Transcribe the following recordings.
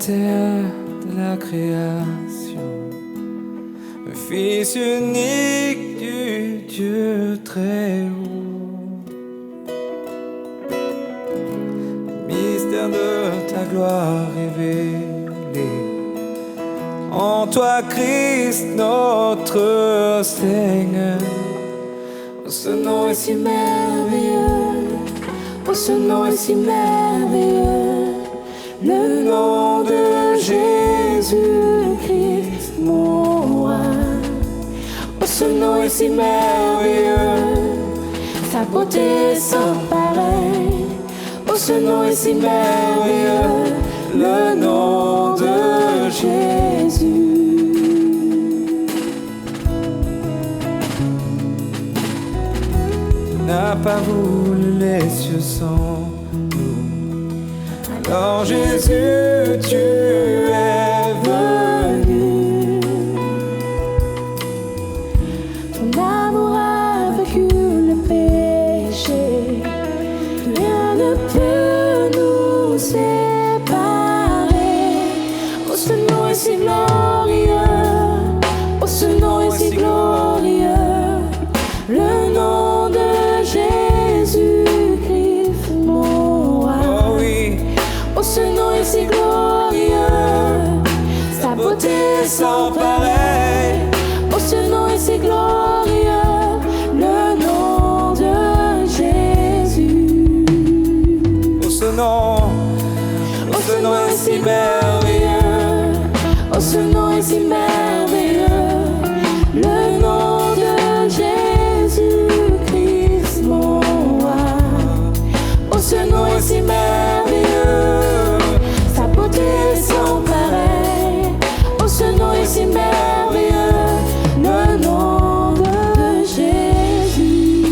terre de la création, le Fils unique du Dieu très haut. Mystère de ta gloire révélée, en toi Christ notre Seigneur. Oh, ce nom est si merveilleux, oh, ce nom est si merveilleux, le nom de Jésus-Christ mon roi. Oh, ce nom est si merveilleux, sa beauté sans pareil. Oh, ce nom est si merveilleux, le nom de Jésus. Tu n'as pas voulu les cieux sans nous, alors Jésus, tu es venu. Ton amour a vaincu le péché, rien ne peut nous séparer. Oh, ce nom est si glorieux, oh, ce nom est si glorieux, le nom de Jésus-Christ mon roi. Oh oui, Oh, ce nom est si glorieux, sa beauté sans pareil. Oh, ce nom est si glorieux, le nom de Jésus. oh ce nom est si merveilleux, oh ce nom est si merveilleux, le nom de Jésus-Christ mon roi. Oh, ce nom est si merveilleux, sa beauté sans pareil. Oh, ce nom est si merveilleux, le nom de Jésus.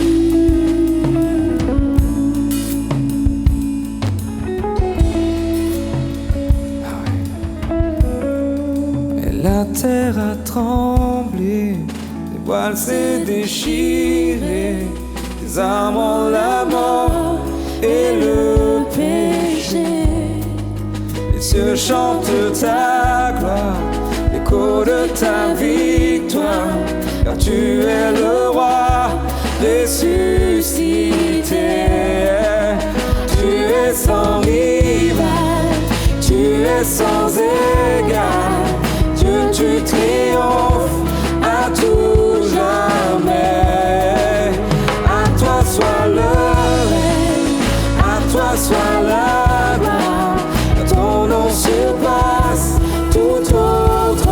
et la terre a tremblé, les voiles s'est déchiré, les armes ont la mort et le péché. Les cieux chantent ta gloire, l'écho de ta victoire, car tu es le roi ressuscité. Tu es sans rival, tu es sans égal, Dieu, tu triomphes à tout jamais. À toi soit le règne, à toi soit la gloire, ton nom surpasse tout autre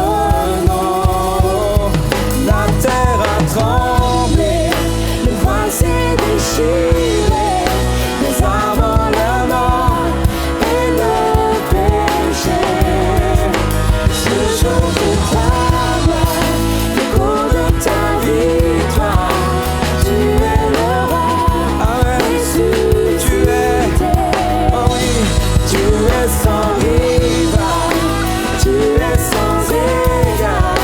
nom. La terre a tremblé, Le voile s'est déchiré, les armes ont la mort et le péché. Ce jour de ta gloire, l'écho de ta victoire, tu es le roi Amen. ressuscité. Oh oui, tu es sans rival, Tu es sans égal,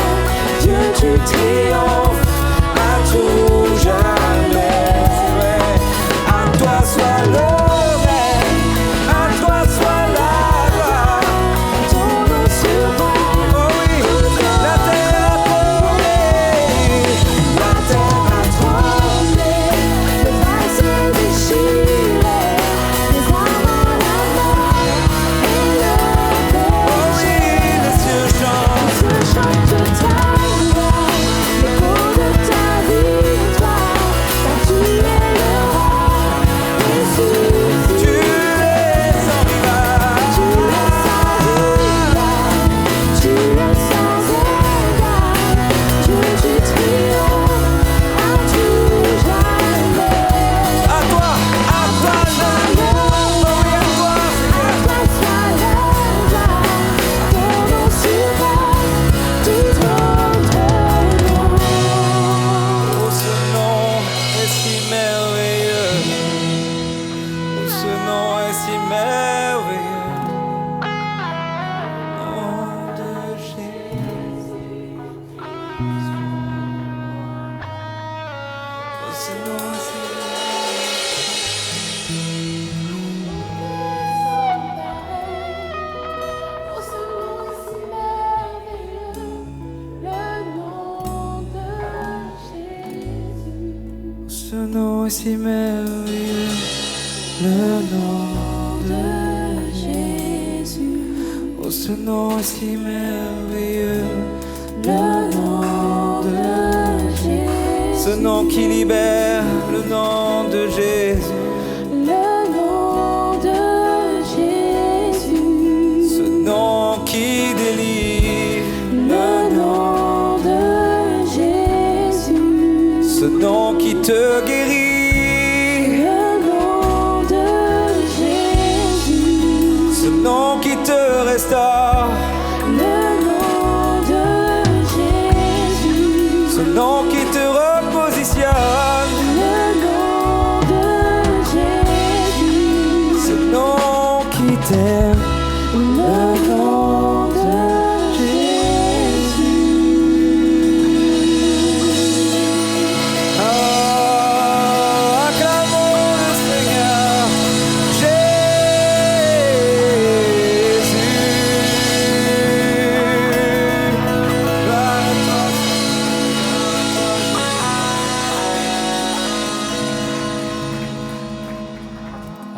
Dieu, tu triomphes à tout jamais. À toi soit le règne, à toi soit la gloire. ton nom surpasse. Oh oui, la terre a tremblé, La terre a tremblé, le voile s'est déchiré, les armes ont la mort et le oh oui, péché. les cieux chantent. Se chante ta gloire, l'écho de ta victoire, car tu es le roi ressuscité. Tu es sans rival, Tu es sans rival, tu es sans égal, Dieu, tu triomphes à tout jamais. à toi le oh oui, à toi Seigneur. À toi soit la gloire, ton nom surpasse tout autre nom. Oh, ce nom est si merveilleux, oh, ce nom est si merveilleux, nom de Jésus. Oh, ce nom est si Oh, ce nom est si merveilleux, le nom de Jésus. Oh, ce nom est si merveilleux, Le nom de Jésus. ce nom qui libère, le nom de Jésus. Le nom de Jésus. Ce nom qui délivre, Le nom de Jésus. ce nom qui te guérit, Le nom de Jésus. ce nom qui te restaure, Le nom de Jésus. ce nom qui te repositionne, Le nom de Jésus. ce nom qui t'aime. Le nom de Jésus. Acclamons le Seigneur Jésus. Gloire à toi.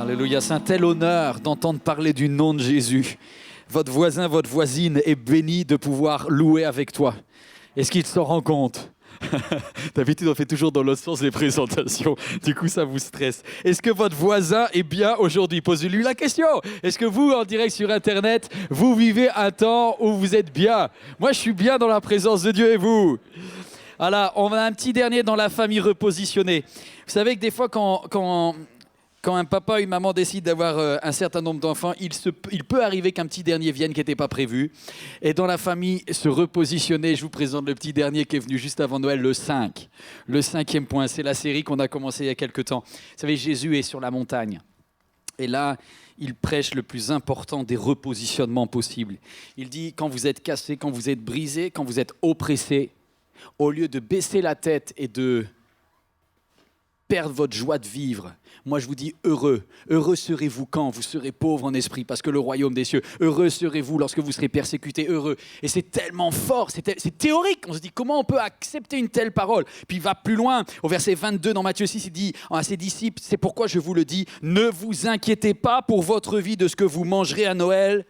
Alléluia, c'est un tel honneur d'entendre parler du nom de Jésus. Votre voisin, votre voisine est béni de pouvoir louer avec toi. Est-ce qu'il s'en rend compte ? D'habitude, on fait toujours dans l'autre sens les présentations. Du coup, ça vous stresse. Est-ce que votre voisin est bien aujourd'hui ? Posez-lui la question. Est-ce que vous, en direct sur Internet, vous vivez un temps où vous êtes bien ? Moi, je suis bien dans la présence de Dieu et vous ? Voilà, on a un petit dernier dans la famille repositionnée. Vous savez que des fois, quand un papa ou une maman décide d'avoir un certain nombre d'enfants, il peut arriver qu'un petit dernier vienne qui n'était pas prévu. Et dans la famille, se repositionner, je vous présente le petit dernier qui est venu juste avant Noël, le 5. Le 5e point, c'est la série qu'on a commencé il y a quelques temps. Vous savez, Jésus est sur la montagne. Et là, il prêche le plus important des repositionnements possibles. Il dit, quand vous êtes cassé, quand vous êtes brisé, quand vous êtes oppressé, au lieu de baisser la tête et de perdre votre joie de vivre. Moi, je vous dis heureux. Heureux serez-vous quand vous serez pauvres en esprit, parce que le royaume des cieux. Heureux serez-vous lorsque vous serez persécutés. Heureux. Et c'est tellement fort, c'est théorique. On se dit, comment on peut accepter une telle parole ? Puis il va plus loin. Au verset 22 dans Matthieu 6, il dit à ses disciples, c'est pourquoi je vous le dis, ne vous inquiétez pas pour votre vie de ce que vous mangerez à Noël.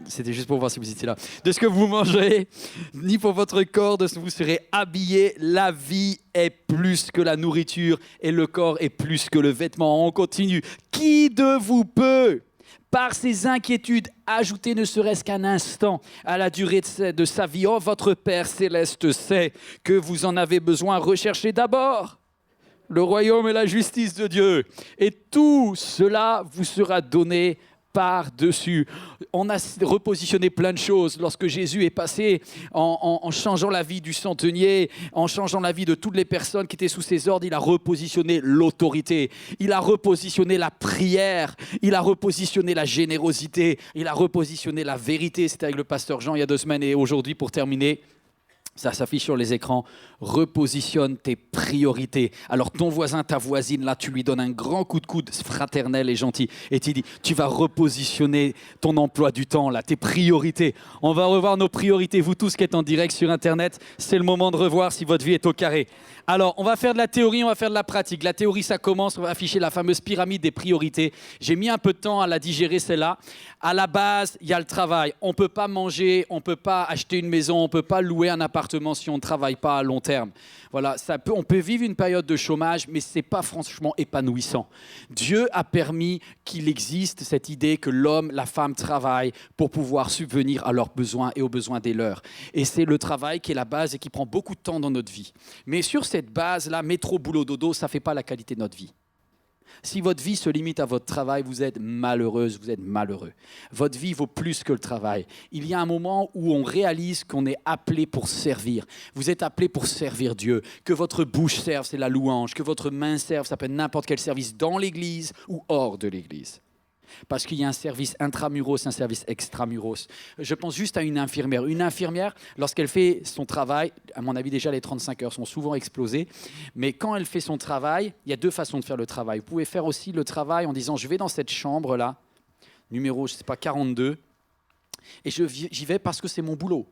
C'était juste pour voir si vous étiez là. De ce que vous mangerez, ni pour votre corps, de ce que vous serez habillés. La vie est plus que la nourriture et le corps est plus que le vêtement. On continue. Qui de vous peut, par ses inquiétudes, ajouter ne serait-ce qu'un instant à la durée de sa vie ? Oh, votre Père céleste sait que vous en avez besoin. Recherchez d'abord le royaume et la justice de Dieu. Et tout cela vous sera donné par-dessus. On a repositionné plein de choses lorsque Jésus est passé en changeant la vie du centenier, en changeant la vie de toutes les personnes qui étaient sous ses ordres. Il a repositionné l'autorité, il a repositionné la prière, il a repositionné la générosité, il a repositionné la vérité. C'était avec le pasteur Jean il y a 2 semaines. Et aujourd'hui, pour terminer, ça s'affiche sur les écrans, repositionne tes priorités. Alors ton voisin, ta voisine, là, tu lui donnes un grand coup de coude fraternel et gentil. Et tu dis, tu vas repositionner ton emploi du temps, là, tes priorités. On va revoir nos priorités. Vous tous qui êtes en direct sur Internet, c'est le moment de revoir si votre vie est au carré. Alors, on va faire de la théorie, on va faire de la pratique. La théorie, ça commence, on va afficher la fameuse pyramide des priorités. J'ai mis un peu de temps à la digérer, celle-là. À la base, il y a le travail. On ne peut pas manger, on ne peut pas acheter une maison, on ne peut pas louer un appartement si on ne travaille pas à long terme. Voilà, on peut vivre une période de chômage, mais ce n'est pas franchement épanouissant. Dieu a permis qu'il existe cette idée que l'homme, la femme travaillent pour pouvoir subvenir à leurs besoins et aux besoins des leurs. Et c'est le travail qui est la base et qui prend beaucoup de temps dans notre vie. Mais sur cette base-là, métro, boulot, dodo, ça ne fait pas la qualité de notre vie. Si votre vie se limite à votre travail, vous êtes malheureuse, vous êtes malheureux. Votre vie vaut plus que le travail. Il y a un moment où on réalise qu'on est appelé pour servir. Vous êtes appelé pour servir Dieu. Que votre bouche serve, c'est la louange. Que votre main serve, ça peut être n'importe quel service dans l'église ou hors de l'église. Parce qu'il y a un service intramuros, un service extramuros. Je pense juste à une infirmière. Une infirmière, lorsqu'elle fait son travail, à mon avis déjà les 35 heures sont souvent explosées, mais quand elle fait son travail, il y a 2 façons de faire le travail. Vous pouvez faire aussi le travail en disant, je vais dans cette chambre-là, numéro, je ne sais pas, 42, et j'y vais parce que c'est mon boulot.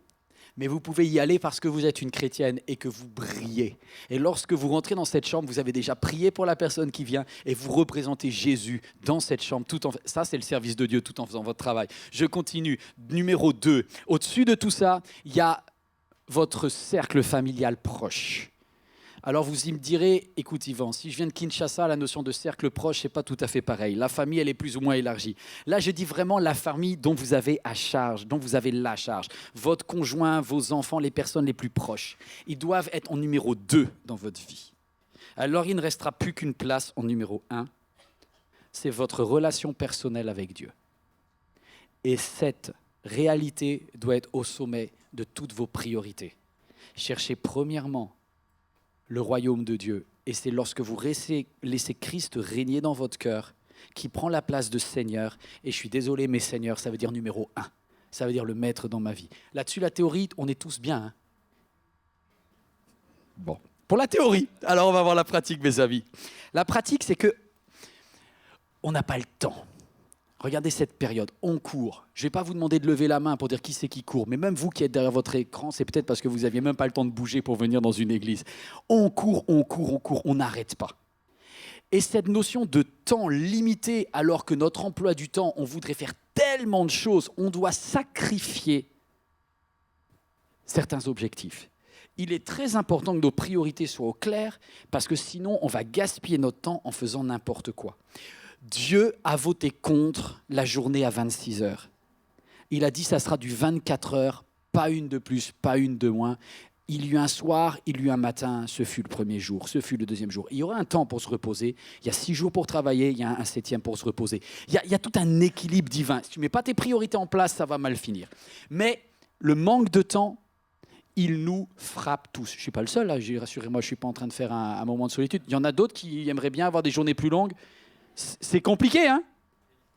Mais vous pouvez y aller parce que vous êtes une chrétienne et que vous brillez. Et lorsque vous rentrez dans cette chambre, vous avez déjà prié pour la personne qui vient et vous représentez Jésus dans cette chambre. Ça, c'est le service de Dieu tout en faisant votre travail. Je continue. Numéro 2. Au-dessus de tout ça, il y a votre cercle familial proche. Alors vous me direz, écoute Yvan, si je viens de Kinshasa, la notion de cercle proche, c'est pas tout à fait pareil. La famille, elle est plus ou moins élargie. Là, je dis vraiment la famille dont vous avez à charge, dont vous avez la charge. Votre conjoint, vos enfants, les personnes les plus proches. Ils doivent être en numéro 2 dans votre vie. Alors il ne restera plus qu'une place en numéro 1. C'est votre relation personnelle avec Dieu. Et cette réalité doit être au sommet de toutes vos priorités. Cherchez premièrement le royaume de Dieu. Et c'est lorsque vous laissez Christ régner dans votre cœur, qui prend la place de Seigneur. Et je suis désolé, mais Seigneur, ça veut dire numéro 1. Ça veut dire le maître dans ma vie. Là-dessus, la théorie, on est tous bien. Hein. Bon, pour la théorie. Alors, on va voir la pratique, mes amis. La pratique, c'est que on n'a pas le temps. Regardez cette période, on court. Je ne vais pas vous demander de lever la main pour dire qui c'est qui court, mais même vous qui êtes derrière votre écran, c'est peut-être parce que vous n'aviez même pas le temps de bouger pour venir dans une église. On court, on n'arrête pas. Et cette notion de temps limité, alors que notre emploi du temps, on voudrait faire tellement de choses, on doit sacrifier certains objectifs. Il est très important que nos priorités soient au clair, parce que sinon, on va gaspiller notre temps en faisant n'importe quoi. Dieu a voté contre la journée à 26 heures. Il a dit que ça sera du 24 heures, pas une de plus, pas une de moins. Il y eut un soir, il y eut un matin, ce fut le premier jour, ce fut le deuxième jour. Il y aura un temps pour se reposer, il y a 6 jours pour travailler, il y a un 7e pour se reposer. Il y a tout un équilibre divin. Si tu ne mets pas tes priorités en place, ça va mal finir. Mais le manque de temps, il nous frappe tous. Je ne suis pas le seul, là. Rassurez-moi, je ne suis pas en train de faire un moment de solitude. Il y en a d'autres qui aimeraient bien avoir des journées plus longues. C'est compliqué, hein,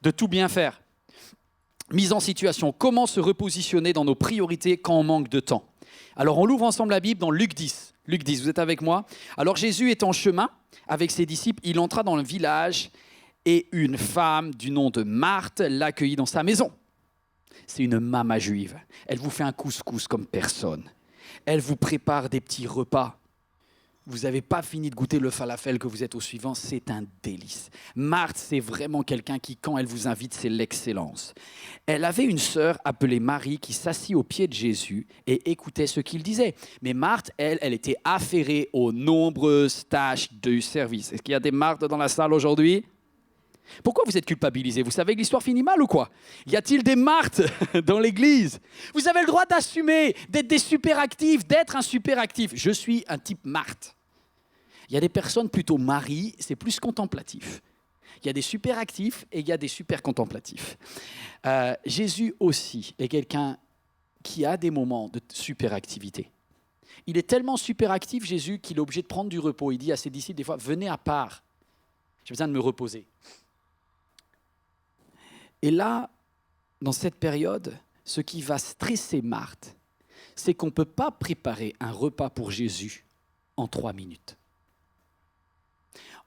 de tout bien faire. Mise en situation, comment se repositionner dans nos priorités quand on manque de temps? Alors, on l'ouvre ensemble la Bible dans Luc 10. Luc 10, vous êtes avec moi? Alors, Jésus est en chemin avec ses disciples. Il entra dans le village et une femme du nom de Marthe l'accueillit dans sa maison. C'est une mama juive. Elle vous fait un couscous comme personne. Elle vous prépare des petits repas. Vous n'avez pas fini de goûter le falafel que vous êtes au suivant, c'est un délice. Marthe, c'est vraiment quelqu'un qui, quand elle vous invite, c'est l'excellence. Elle avait une sœur appelée Marie qui s'assit aux pieds de Jésus et écoutait ce qu'il disait. Mais Marthe, elle était affairée aux nombreuses tâches du service. Est-ce qu'il y a des Marthes dans la salle aujourd'hui? Pourquoi vous êtes culpabilisés? Vous savez que l'histoire finit mal ou quoi? Y a-t-il des Marthes dans l'église? Vous avez le droit d'assumer, d'être des superactifs, d'être un superactif. Je suis un type Marthe. Il y a des personnes plutôt Marie, c'est plus contemplatif. Il y a des superactifs et il y a des super contemplatifs. Jésus aussi est quelqu'un qui a des moments de superactivité. Il est tellement superactif, Jésus, qu'il est obligé de prendre du repos. Il dit à ses disciples des fois, venez à part, j'ai besoin de me reposer. Et là, dans cette période, ce qui va stresser Marthe, c'est qu'on ne peut pas préparer un repas pour Jésus en 3 minutes.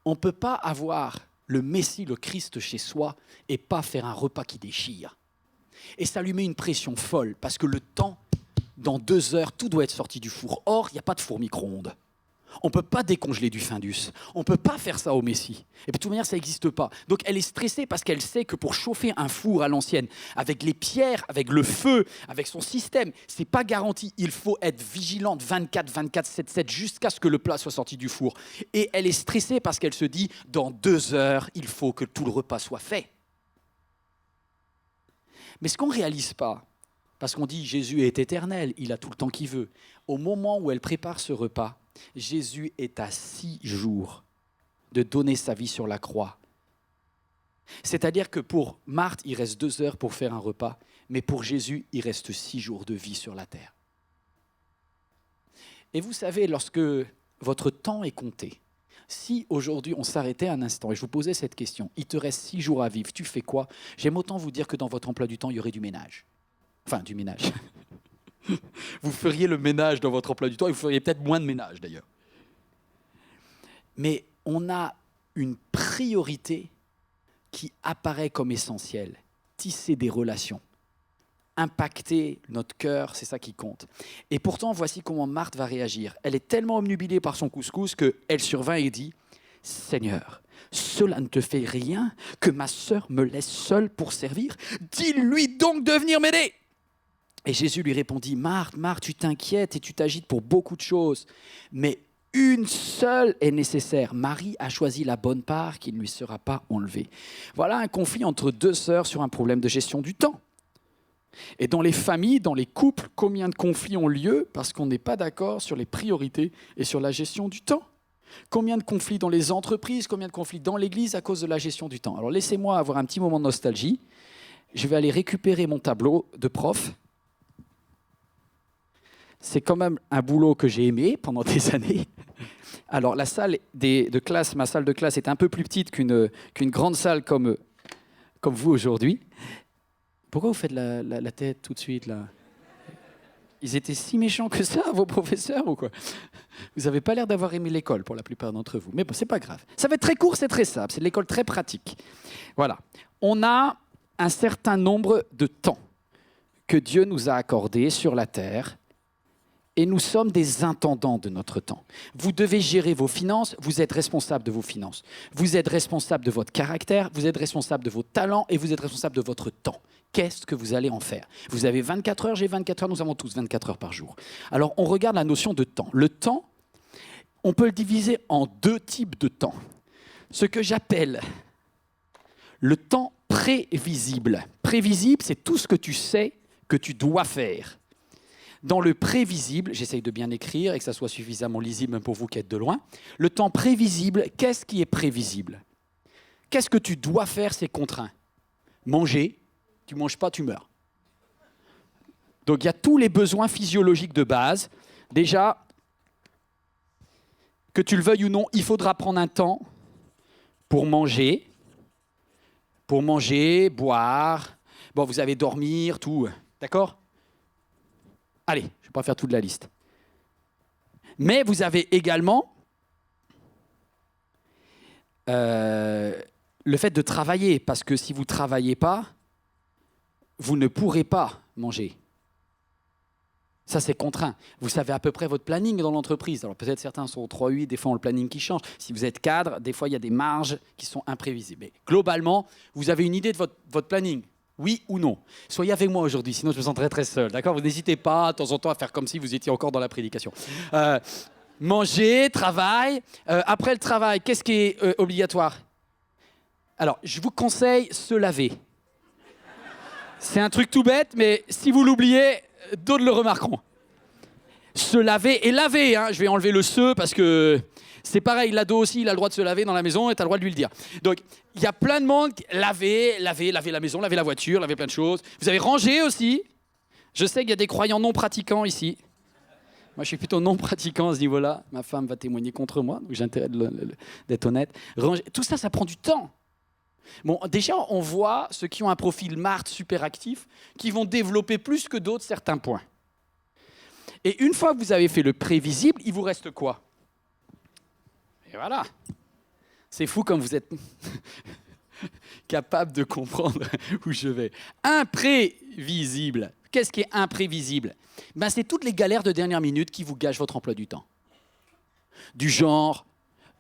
On ne peut pas avoir le Messie, le Christ chez soi et pas faire un repas qui déchire. Et ça lui met une pression folle parce que le temps, dans 2 heures, tout doit être sorti du four. Or, il n'y a pas de four micro-ondes. On ne peut pas décongeler du Findus. On ne peut pas faire ça au Messie. Et de toute manière, ça n'existe pas. Donc, elle est stressée parce qu'elle sait que pour chauffer un four à l'ancienne, avec les pierres, avec le feu, avec son système, ce n'est pas garanti. Il faut être vigilante 24, 7 jusqu'à ce que le plat soit sorti du four. Et elle est stressée parce qu'elle se dit, dans 2 heures, il faut que tout le repas soit fait. Mais ce qu'on ne réalise pas, parce qu'on dit Jésus est éternel, il a tout le temps qu'il veut. Au moment où elle prépare ce repas, Jésus est à 6 jours de donner sa vie sur la croix. C'est-à-dire que pour Marthe, il reste 2 heures pour faire un repas, mais pour Jésus, il reste 6 jours de vie sur la terre. Et vous savez, lorsque votre temps est compté, si aujourd'hui on s'arrêtait un instant et je vous posais cette question, il te reste 6 jours à vivre, tu fais quoi? J'aime autant vous dire que dans votre emploi du temps, il y aurait du ménage. Enfin, du ménage. Vous feriez le ménage dans votre emploi du temps et vous feriez peut-être moins de ménage d'ailleurs. Mais on a une priorité qui apparaît comme essentielle. Tisser des relations impacter notre cœur, c'est ça qui compte. Et pourtant, voici comment Marthe va réagir. Elle est tellement obnubilée par son couscous qu'elle survint et dit « Seigneur, cela ne te fait rien que ma sœur me laisse seule pour servir? Dis-lui donc de venir m'aider !» Et Jésus lui répondit « Marthe, Marthe, tu t'inquiètes et tu t'agites pour beaucoup de choses, mais une seule est nécessaire. Marie a choisi la bonne part qui ne lui sera pas enlevée. » Voilà un conflit entre deux sœurs sur un problème de gestion du temps. Et dans les familles, dans les couples, combien de conflits ont lieu parce qu'on n'est pas d'accord sur les priorités et sur la gestion du temps? Combien de conflits dans les entreprises, combien de conflits dans l'église à cause de la gestion du temps? Alors laissez-moi avoir un petit moment de nostalgie. Je vais aller récupérer mon tableau de prof. C'est quand même un boulot que j'ai aimé pendant des années. Alors la salle de classe, ma salle de classe est un peu plus petite qu'une grande salle comme vous aujourd'hui. Pourquoi vous faites la tête tout de suite là? Ils étaient si méchants que ça, vos professeurs, ou quoi? Vous n'avez pas l'air d'avoir aimé l'école pour la plupart d'entre vous. Mais bon, c'est pas grave. Ça va être très court, c'est très simple. C'est de l'école très pratique. Voilà. On a un certain nombre de temps que Dieu nous a accordé sur la terre. Et nous sommes des intendants de notre temps. Vous devez gérer vos finances, vous êtes responsable de vos finances. Vous êtes responsable de votre caractère, vous êtes responsable de vos talents et vous êtes responsable de votre temps. Qu'est-ce que vous allez en faire? Vous avez 24 heures, j'ai 24 heures, nous avons tous 24 heures par jour. Alors, on regarde la notion de temps. Le temps, on peut le diviser en deux types de temps. Ce que j'appelle le temps prévisible. Prévisible, c'est tout ce que tu sais que tu dois faire. Dans le prévisible, j'essaye de bien écrire et que ça soit suffisamment lisible même pour vous qui êtes de loin. Le temps prévisible, qu'est-ce qui est prévisible? Qu'est-ce que tu dois faire, c'est contraint? Manger, tu ne manges pas, tu meurs. Donc il y a tous les besoins physiologiques de base. Déjà, que tu le veuilles ou non, il faudra prendre un temps pour manger, boire. Bon, vous allez dormir, tout, d'accord? Allez, je ne vais pas faire toute la liste. Mais vous avez également le fait de travailler, parce que si vous ne travaillez pas, vous ne pourrez pas manger. Ça, c'est contraint. Vous savez à peu près votre planning dans l'entreprise. Alors peut-être certains sont au 3-8, des fois on le planning qui change. Si vous êtes cadre, des fois il y a des marges qui sont imprévisibles. Mais globalement, vous avez une idée de votre planning. Oui ou non? Soyez avec moi aujourd'hui, sinon je me sens très très seul. D'accord? Vous n'hésitez pas de temps en temps à faire comme si vous étiez encore dans la prédication. Manger, travail. Après le travail, qu'est-ce qui est obligatoire? Alors, je vous conseille se laver. C'est un truc tout bête, mais si vous l'oubliez, d'autres le remarqueront. Se laver et laver. Hein. Je vais enlever le se parce que c'est pareil, l'ado aussi, il a le droit de se laver dans la maison et tu as le droit de lui le dire. Donc, il y a plein de monde, laver la maison, laver la voiture, laver plein de choses. Vous avez rangé aussi. Je sais qu'il y a des croyants non pratiquants ici. Moi, je suis plutôt non pratiquant à ce niveau-là. Ma femme va témoigner contre moi, donc j'ai intérêt d'être honnête. Ranger, tout ça, ça prend du temps. Bon, déjà, on voit ceux qui ont un profil Marthe super actif, qui vont développer plus que d'autres certains points. Et une fois que vous avez fait le prévisible, il vous reste quoi? Et voilà. C'est fou comme vous êtes capable de comprendre où je vais. Imprévisible. Qu'est-ce qui est imprévisible? Ben, c'est toutes les galères de dernière minute qui vous gâchent votre emploi du temps. Du genre,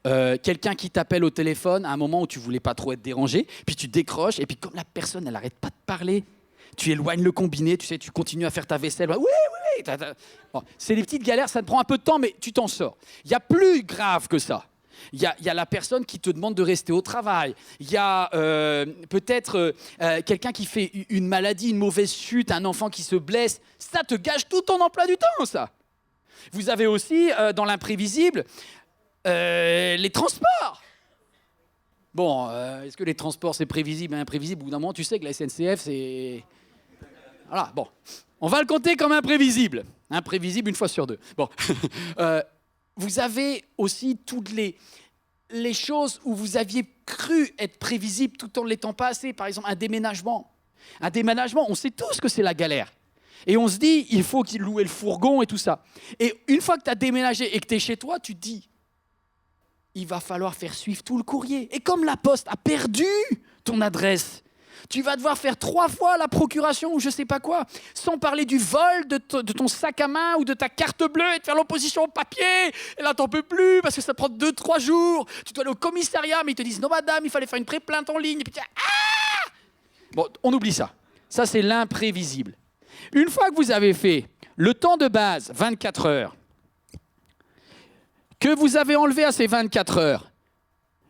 quelqu'un qui t'appelle au téléphone à un moment où tu ne voulais pas trop être dérangé, puis tu décroches, et puis comme la personne, elle n'arrête pas de parler, tu éloignes le combiné, tu sais, tu continues à faire ta vaisselle. Oui. Bon, c'est des petites galères, ça te prend un peu de temps, mais tu t'en sors. Il y a plus grave que ça. Il y a la personne qui te demande de rester au travail. Il y a peut-être quelqu'un qui fait une maladie, une mauvaise chute, un enfant qui se blesse. Ça te gâche tout ton emploi du temps, ça. Vous avez aussi, dans l'imprévisible, les transports. Bon, est-ce que les transports, c'est prévisible et imprévisible? Au bout d'un moment, tu sais que la SNCF, c'est... Voilà, bon. On va le compter comme imprévisible. Imprévisible une fois sur deux. Bon. Vous avez aussi toutes les choses où vous aviez cru être prévisibles tout en ne l'étant pas assez. Par exemple, un déménagement. Un déménagement, on sait tous que c'est la galère. Et on se dit, il faut qu'il loue le fourgon et tout ça. Et une fois que tu as déménagé et que tu es chez toi, tu te dis, il va falloir faire suivre tout le courrier. Et comme la poste a perdu ton adresse, Tu vas devoir faire 3 fois la procuration ou je ne sais pas quoi. Sans parler du vol de ton sac à main ou de ta carte bleue et de faire l'opposition au papier. Et là, tu n'en peux plus parce que ça prend 2-3 jours. Tu dois aller au commissariat, mais ils te disent « Non, madame, il fallait faire une pré-plainte en ligne. » Et puis tu dis « Ah !» Bon, on oublie ça. Ça, c'est l'imprévisible. Une fois que vous avez fait le temps de base, 24 heures, que vous avez enlevé à ces 24 heures,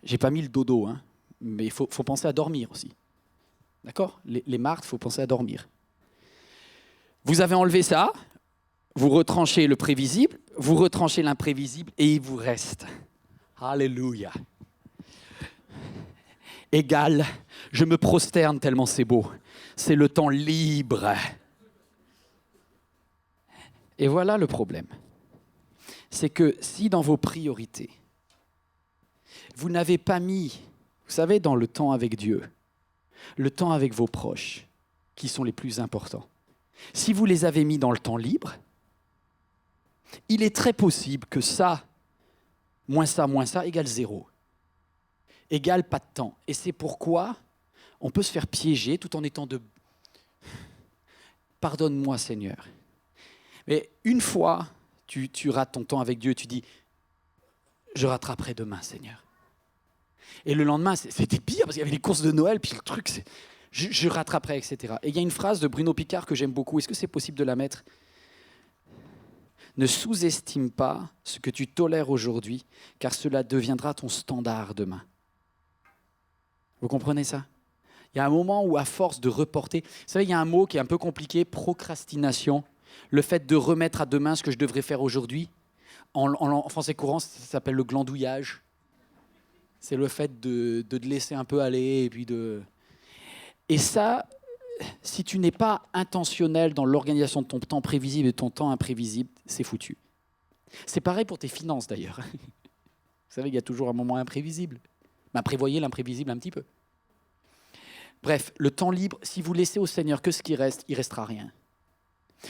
j'ai pas mis le dodo, hein, mais il faut penser à dormir aussi. D'accord ? Les martes, il faut penser à dormir. Vous avez enlevé ça, vous retranchez le prévisible, vous retranchez l'imprévisible et il vous reste. Alléluia. Égal, je me prosterne tellement c'est beau. C'est le temps libre. Et voilà le problème. C'est que si dans vos priorités, vous n'avez pas mis, vous savez, dans le temps avec Dieu, le temps avec vos proches, qui sont les plus importants, si vous les avez mis dans le temps libre, il est très possible que ça moins ça, égale 0. Égale pas de temps. Et c'est pourquoi on peut se faire piéger tout en étant de... Pardonne-moi, Seigneur. Mais une fois, tu rates ton temps avec Dieu, tu dis, je rattraperai demain, Seigneur. Et le lendemain, c'était pire, parce qu'il y avait les courses de Noël, puis le truc, c'est, je rattraperai, etc. Et il y a une phrase de Bruno Picard que j'aime beaucoup, est-ce que c'est possible de la mettre ? Ne sous-estime pas ce que tu tolères aujourd'hui, car cela deviendra ton standard demain. Vous comprenez ça ? Il y a un moment où, à force de reporter, vous savez, il y a un mot qui est un peu compliqué, procrastination. Le fait de remettre à demain ce que je devrais faire aujourd'hui, en français courant, ça s'appelle le glandouillage. C'est le fait de te laisser un peu aller. Et ça, si tu n'es pas intentionnel dans l'organisation de ton temps prévisible et de ton temps imprévisible, c'est foutu. C'est pareil pour tes finances d'ailleurs. Vous savez, il y a toujours un moment imprévisible. Mais prévoyez l'imprévisible un petit peu. Bref, le temps libre, si vous laissez au Seigneur que ce qui reste, il ne restera rien.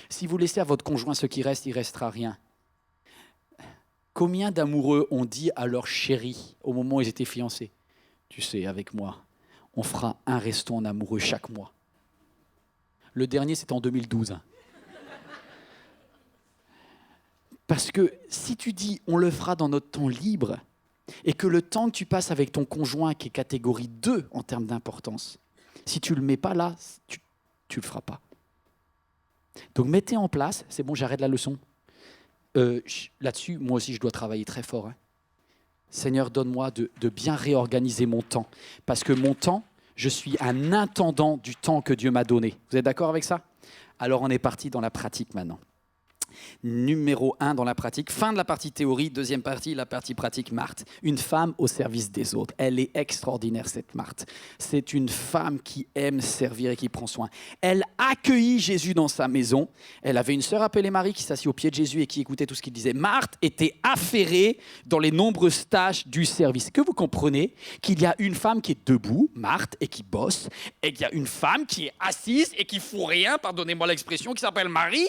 Si vous laissez à votre conjoint ce qui reste, il ne restera rien. Combien d'amoureux ont dit à leur chérie au moment où ils étaient fiancés ? Tu sais, avec moi, on fera un resto en amoureux chaque mois. Le dernier, c'était en 2012. Parce que si tu dis on le fera dans notre temps libre, et que le temps que tu passes avec ton conjoint, qui est catégorie 2 en termes d'importance, si tu ne le mets pas là, tu ne le feras pas. Donc mettez en place, c'est bon, j'arrête la leçon. Là-dessus, moi aussi, je dois travailler très fort. Hein. Seigneur, donne-moi de bien réorganiser mon temps. Parce que mon temps, je suis un intendant du temps que Dieu m'a donné. Vous êtes d'accord avec ça ? Alors on est parti dans la pratique maintenant. Numéro 1 dans la pratique, fin de la partie théorie, deuxième partie, la partie pratique, Marthe. Une femme au service des autres. Elle est extraordinaire, cette Marthe. C'est une femme qui aime servir et qui prend soin. Elle accueillit Jésus dans sa maison. Elle avait une sœur appelée Marie qui s'assit au pied de Jésus et qui écoutait tout ce qu'il disait. Marthe était affairée dans les nombreuses tâches du service. Que vous comprenez qu'il y a une femme qui est debout, Marthe, et qui bosse, et qu'il y a une femme qui est assise et qui fout rien, pardonnez-moi l'expression, qui s'appelle Marie.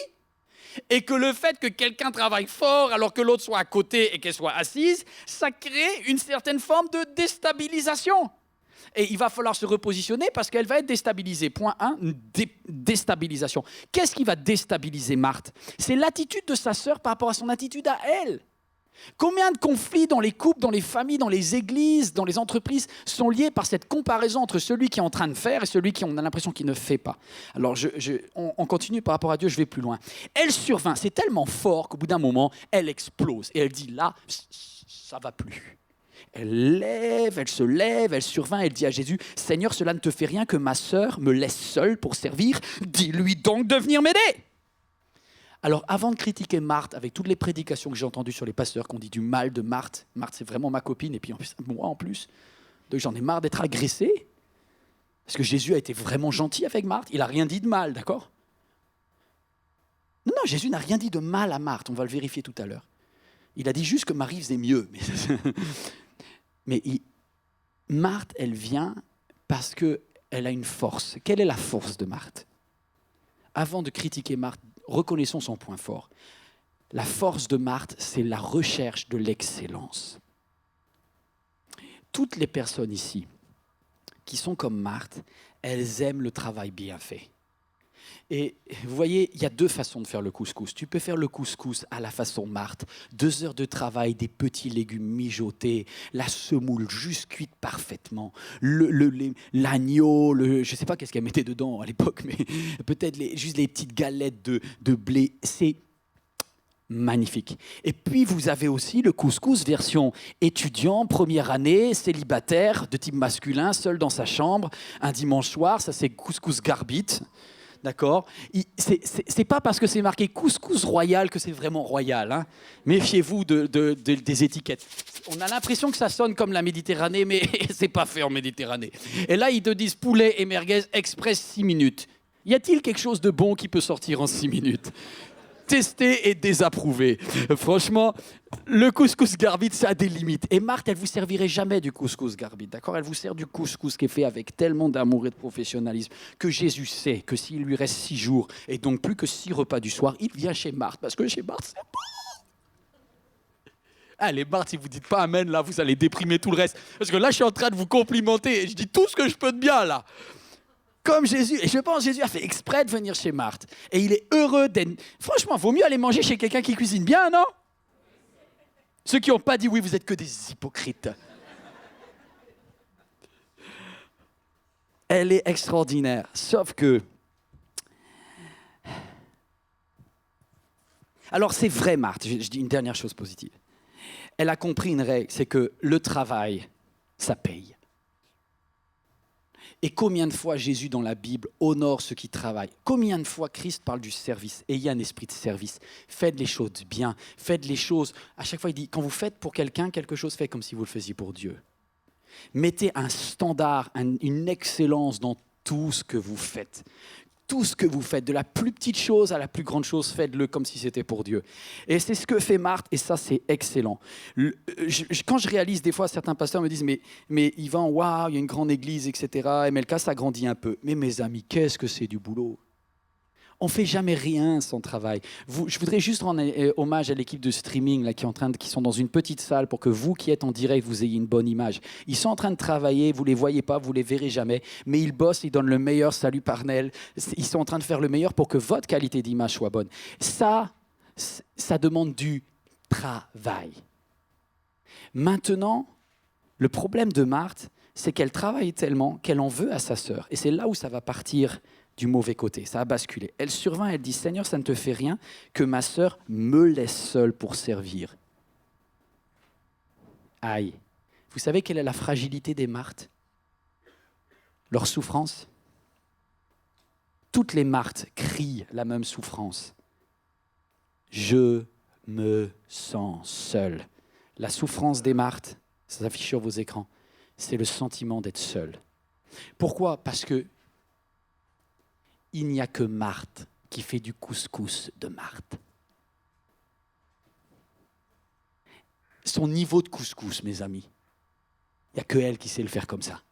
Et que le fait que quelqu'un travaille fort alors que l'autre soit à côté et qu'elle soit assise, ça crée une certaine forme de déstabilisation. Et il va falloir se repositionner parce qu'elle va être déstabilisée. Point 1, déstabilisation. Qu'est-ce qui va déstabiliser Marthe ? C'est l'attitude de sa sœur par rapport à son attitude à elle. Combien de conflits dans les couples, dans les familles, dans les églises, dans les entreprises sont liés par cette comparaison entre celui qui est en train de faire et celui qui on a l'impression qu'il ne fait pas. Alors on continue par rapport à Dieu, je vais plus loin. Elle survint, c'est tellement fort qu'au bout d'un moment, elle explose et elle dit là, ça va plus. Elle se lève, elle survint, elle dit à Jésus, Seigneur, cela ne te fait rien que ma sœur me laisse seule pour servir, dis-lui donc de venir m'aider. Alors, avant de critiquer Marthe, avec toutes les prédications que j'ai entendues sur les pasteurs qui ont dit du mal de Marthe, Marthe c'est vraiment ma copine, et puis moi en plus, donc j'en ai marre d'être agressé, parce que Jésus a été vraiment gentil avec Marthe, il n'a rien dit de mal, d'accord ? Non, Jésus n'a rien dit de mal à Marthe, on va le vérifier tout à l'heure. Il a dit juste que Marie faisait mieux. Mais Marthe, elle vient parce qu'elle a une force. Quelle est la force de Marthe ? Avant de critiquer Marthe, reconnaissons son point fort. La force de Marthe, c'est la recherche de l'excellence. Toutes les personnes ici qui sont comme Marthe, elles aiment le travail bien fait. Et vous voyez, il y a deux façons de faire le couscous. Tu peux faire le couscous à la façon Marthe. 2 heures de travail, des petits légumes mijotés, la semoule juste cuite parfaitement, l'agneau, je ne sais pas qu'est-ce qu'elle mettait dedans à l'époque, mais peut-être juste les petites galettes de blé. C'est magnifique. Et puis, vous avez aussi le couscous version étudiant, première année, célibataire, de type masculin, seul dans sa chambre, un dimanche soir. Ça, c'est couscous garbite. D'accord ? C'est pas parce que c'est marqué couscous royal que c'est vraiment royal. Hein. Méfiez-vous des étiquettes. On a l'impression que ça sonne comme la Méditerranée, mais c'est pas fait en Méditerranée. Et là, ils te disent poulet et merguez express 6 minutes. Y a-t-il quelque chose de bon qui peut sortir en 6 minutes ? Testé et désapprouvé. Franchement, le couscous garbite, ça a des limites. Et Marthe, elle vous servirait jamais du couscous garbite, d'accord ? Elle vous sert du couscous qui est fait avec tellement d'amour et de professionnalisme que Jésus sait que s'il lui reste 6 jours et donc plus que 6 repas du soir, il vient chez Marthe parce que chez Marthe, c'est bon. Allez, Marthe, si vous dites pas amen, là, vous allez déprimer tout le reste. Parce que là, je suis en train de vous complimenter et je dis tout ce que je peux de bien, là. Comme Jésus, et je pense que Jésus a fait exprès de venir chez Marthe. Et il est heureux d'être... Franchement, il vaut mieux aller manger chez quelqu'un qui cuisine bien, non ? Ceux qui n'ont pas dit oui, vous êtes que des hypocrites. Elle est extraordinaire, sauf que... Alors c'est vrai, Marthe, je dis une dernière chose positive. Elle a compris une règle, c'est que le travail, ça paye. Et combien de fois Jésus dans la Bible honore ceux qui travaillent ? Combien de fois Christ parle du service ? Ayez un esprit de service. Faites les choses bien. Faites les choses... À chaque fois, il dit, quand vous faites pour quelqu'un, quelque chose, faites comme si vous le faisiez pour Dieu. Mettez un standard, une excellence dans tout ce que vous faites. Tout ce que vous faites, de la plus petite chose à la plus grande chose, faites-le comme si c'était pour Dieu. Et c'est ce que fait Marthe, et ça, c'est excellent. Quand je réalise, des fois, certains pasteurs me disent « Mais Yvan, waouh, il y a une grande église, etc. MLK, ça grandit un peu. » Mais mes amis, qu'est-ce que c'est du boulot ? On ne fait jamais rien sans travail. Je voudrais juste rendre hommage à l'équipe de streaming là, qui sont dans une petite salle pour que vous qui êtes en direct, vous ayez une bonne image. Ils sont en train de travailler, vous ne les voyez pas, vous ne les verrez jamais, mais ils bossent, ils donnent le meilleur. Salut Parnell. Ils sont en train de faire le meilleur pour que votre qualité d'image soit bonne. Ça demande du travail. Maintenant, le problème de Marthe, c'est qu'elle travaille tellement qu'elle en veut à sa sœur. Et c'est là où ça va partir du mauvais côté, ça a basculé. Elle survint, elle dit « Seigneur, ça ne te fait rien que ma sœur me laisse seule pour servir. » Aïe. Vous savez quelle est la fragilité des Marthes ? Leur souffrance ? Toutes les Marthes crient la même souffrance. Je me sens seule. La souffrance des Marthes, ça s'affiche sur vos écrans, c'est le sentiment d'être seule. Pourquoi ? Parce que il n'y a que Marthe qui fait du couscous de Marthe. Son niveau de couscous, mes amis, il n'y a que elle qui sait le faire comme ça.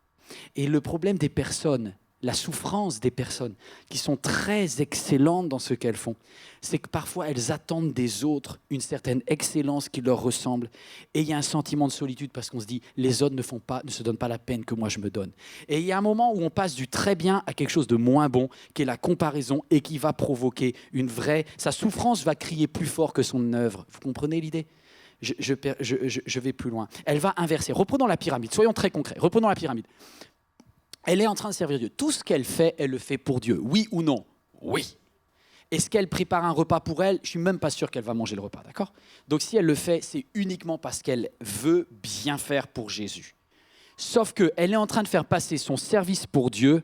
Et le problème des personnes, la souffrance des personnes qui sont très excellentes dans ce qu'elles font, c'est que parfois elles attendent des autres une certaine excellence qui leur ressemble. Et il y a un sentiment de solitude parce qu'on se dit les autres ne se donnent pas la peine que moi je me donne. Et il y a un moment où on passe du très bien à quelque chose de moins bon, qui est la comparaison et qui va provoquer une vraie... Sa souffrance va crier plus fort que son œuvre. Vous comprenez l'idée ? Je vais plus loin. Elle va inverser. Reprenons la pyramide. Soyons très concrets. Reprenons la pyramide. Elle est en train de servir Dieu. Tout ce qu'elle fait, elle le fait pour Dieu. Oui ou non ? Oui. Est-ce qu'elle prépare un repas pour elle ? Je ne suis même pas sûr qu'elle va manger le repas, d'accord ? Donc si elle le fait, c'est uniquement parce qu'elle veut bien faire pour Jésus. Sauf qu'elle est en train de faire passer son service pour Dieu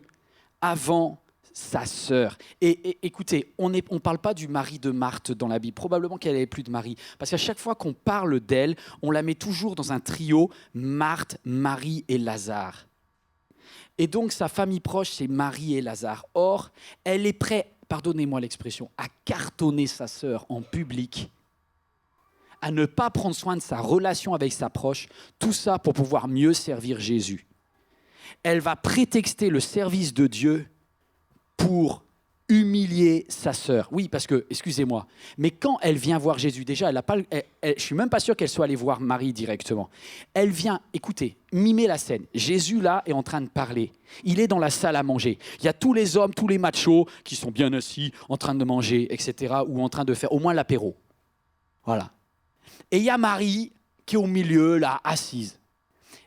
avant sa sœur. Et écoutez, on ne parle pas du mari de Marthe dans la Bible. Probablement qu'elle n'avait plus de mari. Parce qu'à chaque fois qu'on parle d'elle, on la met toujours dans un trio, Marthe, Marie et Lazare. Et donc, sa famille proche, c'est Marie et Lazare. Or, elle est prête, pardonnez-moi l'expression, à cartonner sa sœur en public, à ne pas prendre soin de sa relation avec sa proche, tout ça pour pouvoir mieux servir Jésus. Elle va prétexter le service de Dieu pour humilier sa sœur. Oui, parce que, excusez-moi, mais quand elle vient voir Jésus, déjà, je ne suis même pas sûr qu'elle soit allée voir Marie directement. Elle vient, écoutez, mimer la scène. Jésus, là, est en train de parler. Il est dans la salle à manger. Il y a tous les hommes, tous les machos qui sont bien assis, en train de manger, etc., ou en train de faire au moins l'apéro. Voilà. Et il y a Marie qui est au milieu, là, assise.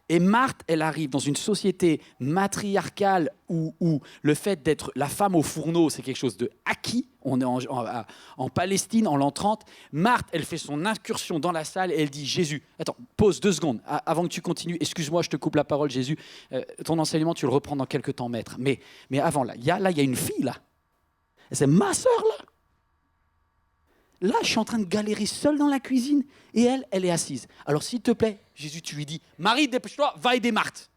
Et Marthe, elle arrive dans une société matriarcale où le fait d'être la femme au fourneau, c'est quelque chose de acquis. On est en Palestine, en l'an 30. Marthe, elle fait son incursion dans la salle et elle dit « Jésus, attends, pause 2 secondes, avant que tu continues. Excuse-moi, je te coupe la parole, Jésus. Ton enseignement, tu le reprends dans quelques temps, maître. Mais avant, il y a une fille, là. C'est ma sœur, là. Là, je suis en train de galérer seule dans la cuisine et elle est assise. Alors, s'il te plaît, Jésus, tu lui dis, Marie, dépêche-toi, va aider Marthe.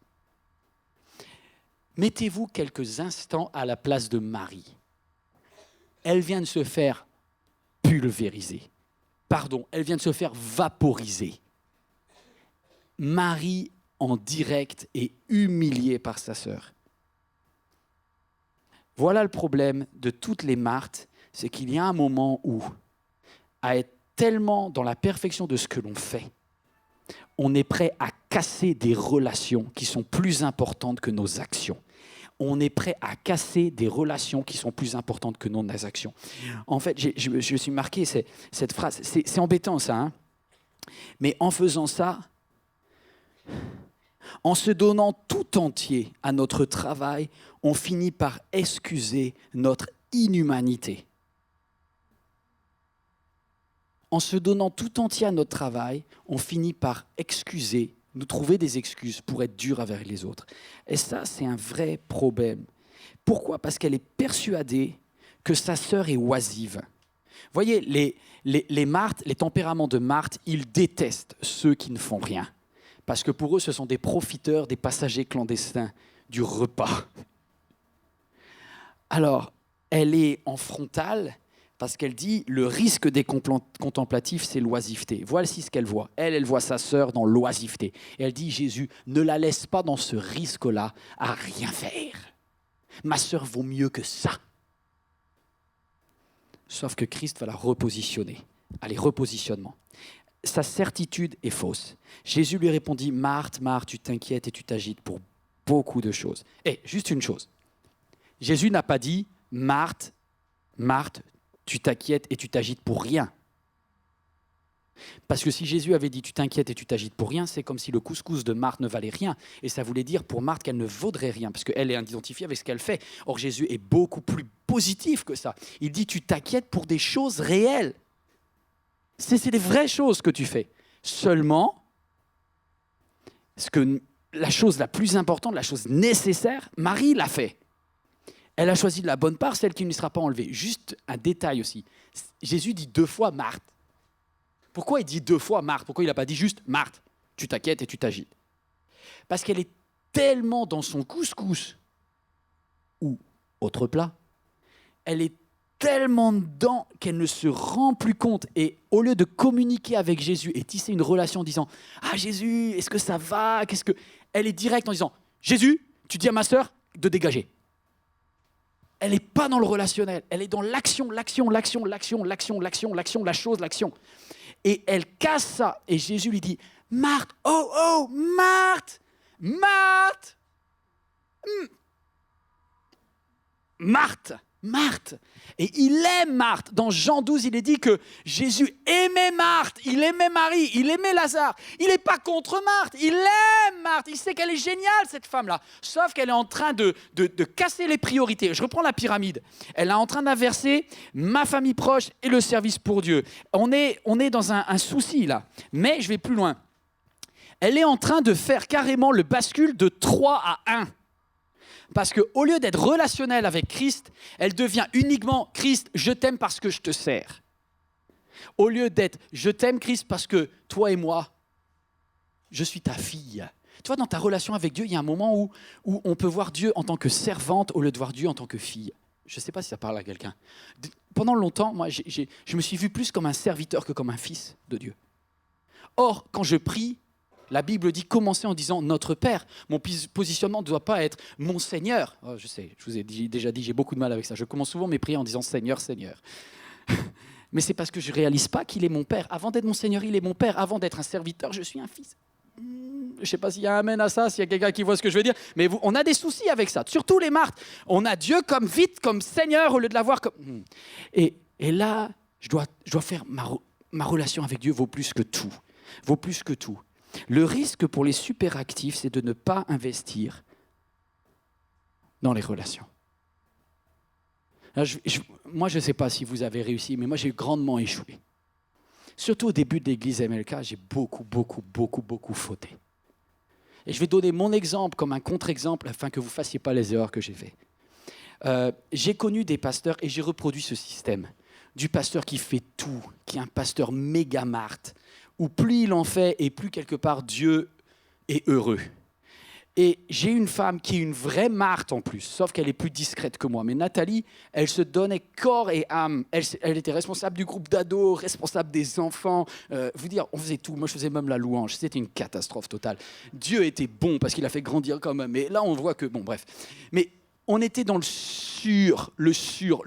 Mettez-vous quelques instants à la place de Marie. Elle vient de se faire pulvériser. Pardon, elle vient de se faire vaporiser. Marie, en direct, est humiliée par sa sœur. Voilà le problème de toutes les Marthes, c'est qu'il y a un moment où, à être tellement dans la perfection de ce que l'on fait, on est prêt à casser des relations qui sont plus importantes que nos actions. On est prêt à casser des relations qui sont plus importantes que nos actions. En fait, je me suis marqué cette phrase. C'est embêtant, ça. Hein, mais en faisant ça, en se donnant tout entier à notre travail, on finit par excuser notre inhumanité. En se donnant tout entier à notre travail, on finit par nous trouver des excuses pour être dur avec les autres. Et ça, c'est un vrai problème. Pourquoi ? Parce qu'elle est persuadée que sa sœur est oisive. Vous voyez, les Marthes, les tempéraments de Marthe, ils détestent ceux qui ne font rien. Parce que pour eux, ce sont des profiteurs, des passagers clandestins du repas. Alors, elle est en frontale, parce qu'elle dit, le risque des contemplatifs, c'est l'oisiveté. Voici ce qu'elle voit. Elle voit sa sœur dans l'oisiveté. Et elle dit, Jésus, ne la laisse pas dans ce risque-là à rien faire. Ma sœur vaut mieux que ça. Sauf que Christ va la repositionner. Allez, repositionnement. Sa certitude est fausse. Jésus lui répondit, Marthe, Marthe, tu t'inquiètes et tu t'agites pour beaucoup de choses. Et juste une chose. Jésus n'a pas dit, Marthe, Marthe, tu t'inquiètes et tu t'agites pour rien. Parce que si Jésus avait dit tu t'inquiètes et tu t'agites pour rien, c'est comme si le couscous de Marthe ne valait rien. Et ça voulait dire pour Marthe qu'elle ne vaudrait rien, parce qu'elle est identifiée avec ce qu'elle fait. Or Jésus est beaucoup plus positif que ça. Il dit tu t'inquiètes pour des choses réelles. C'est des vraies choses que tu fais. Seulement, la chose la plus importante, la chose nécessaire, Marie l'a fait. Elle a choisi de la bonne part, celle qui ne lui sera pas enlevée. Juste un détail aussi. Jésus dit 2 fois Marthe. Pourquoi il dit 2 fois Marthe ? Pourquoi il n'a pas dit juste Marthe, tu t'inquiètes et tu t'agites ? Parce qu'elle est tellement dans son couscous ou autre plat, elle est tellement dedans qu'elle ne se rend plus compte. Et au lieu de communiquer avec Jésus et tisser une relation en disant « Ah Jésus, est-ce que ça va ? Elle est directe en disant « Jésus, tu dis à ma sœur de dégager. » Elle n'est pas dans le relationnel, elle est dans l'action, la chose, l'action. Et elle casse ça. Et Jésus lui dit, Marthe, oh, Marthe, Marthe. Et il aime Marthe. Dans Jean 12, il est dit que Jésus aimait Marthe, il aimait Marie, il aimait Lazare. Il n'est pas contre Marthe, il aime Marthe. Il sait qu'elle est géniale, cette femme-là. Sauf qu'elle est en train de casser les priorités. Je reprends la pyramide. Elle est en train d'inverser ma famille proche et le service pour Dieu. On est dans un souci, là. Mais je vais plus loin. Elle est en train de faire carrément le bascule de 3 à 1. Parce qu'au lieu d'être relationnelle avec Christ, elle devient uniquement « Christ, je t'aime parce que je te sers ». Au lieu d'être « Je t'aime Christ parce que toi et moi, je suis ta fille ». Tu vois, dans ta relation avec Dieu, il y a un moment où on peut voir Dieu en tant que servante au lieu de voir Dieu en tant que fille. Je ne sais pas si ça parle à quelqu'un. Pendant longtemps, moi, je me suis vu plus comme un serviteur que comme un fils de Dieu. Or, quand je prie, La Bible dit commencer en disant notre Père. Mon positionnement ne doit pas être mon Seigneur. Oh, je sais, je vous ai déjà dit, j'ai beaucoup de mal avec ça. Je commence souvent mes prières en disant Seigneur, Seigneur. Mais c'est parce que je ne réalise pas qu'il est mon Père. Avant d'être mon Seigneur, il est mon Père. Avant d'être un serviteur, je suis un fils. Je ne sais pas s'il y a un amen à ça, s'il y a quelqu'un qui voit ce que je veux dire. Mais on a des soucis avec ça. Surtout les martes. On a Dieu comme Seigneur au lieu de l'avoir comme... Et là, je dois faire ma relation avec Dieu vaut plus que tout. Vaut plus que tout. Le risque pour les superactifs, c'est de ne pas investir dans les relations. Alors, moi, je ne sais pas si vous avez réussi, mais moi, j'ai grandement échoué. Surtout au début de l'église MLK, j'ai beaucoup fauté. Et je vais donner mon exemple comme un contre-exemple afin que vous ne fassiez pas les erreurs que j'ai faites. J'ai connu des pasteurs et j'ai reproduit ce système. Du pasteur qui fait tout, qui est un pasteur méga marte, où plus il en fait et plus quelque part Dieu est heureux. Et j'ai une femme qui est une vraie Marthe en plus, sauf qu'elle est plus discrète que moi. Mais Nathalie, elle se donnait corps et âme. Elle était responsable du groupe d'ados, responsable des enfants. Vous dire, on faisait tout. Moi, je faisais même la louange. C'était une catastrophe totale. Dieu était bon parce qu'il a fait grandir quand même. Mais là, on voit que, bon, bref. Mais on était dans le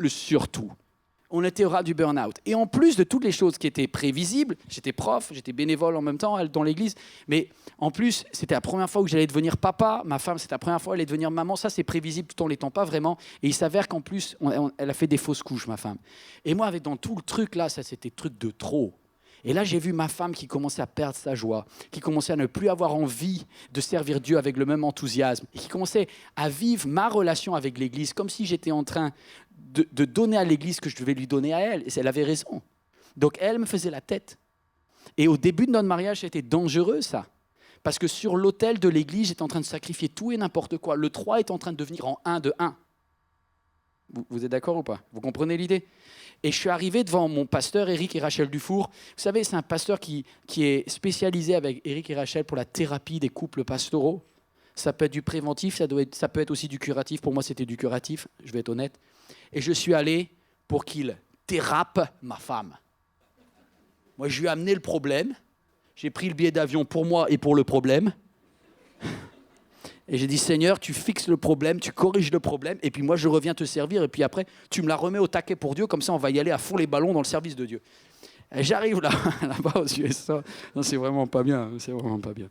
surtout. On était au ras du burn-out. Et en plus de toutes les choses qui étaient prévisibles, j'étais prof, j'étais bénévole en même temps dans l'église, mais en plus, c'était la première fois où j'allais devenir papa. Ma femme, c'était la première fois où elle allait devenir maman. Ça, c'est prévisible tout en l'étant pas vraiment. Et il s'avère qu'en plus, elle a fait des fausses couches, ma femme. Et moi, avec dans tout le truc là, ça, c'était truc de trop. Et là, j'ai vu ma femme qui commençait à perdre sa joie, qui commençait à ne plus avoir envie de servir Dieu avec le même enthousiasme, et qui commençait à vivre ma relation avec l'Église comme si j'étais en train de donner à l'Église ce que je devais lui donner à elle. Et elle avait raison. Donc, elle me faisait la tête. Et au début de notre mariage, c'était dangereux, ça. Parce que sur l'autel de l'Église, j'étais en train de sacrifier tout et n'importe quoi. Le 3 est en train de devenir en 1 de 1. Vous êtes d'accord ou pas? Vous comprenez l'idée? Et je suis arrivé devant mon pasteur, Éric et Rachel Dufour. Vous savez, c'est un pasteur qui est spécialisé avec Éric et Rachel pour la thérapie des couples pastoraux. Ça peut être du préventif, ça peut être aussi du curatif. Pour moi, c'était du curatif, je vais être honnête. Et je suis allé pour qu'il thérape ma femme. Moi, je lui ai amené le problème. J'ai pris le billet d'avion pour moi et pour le problème. Et j'ai dit, Seigneur, tu fixes le problème, tu corriges le problème, et puis moi, je reviens te servir, et puis après, tu me la remets au taquet pour Dieu, comme ça, on va y aller à fond les ballons dans le service de Dieu. Et j'arrive là-bas aux USA. Non, c'est vraiment pas bien, c'est vraiment pas bien.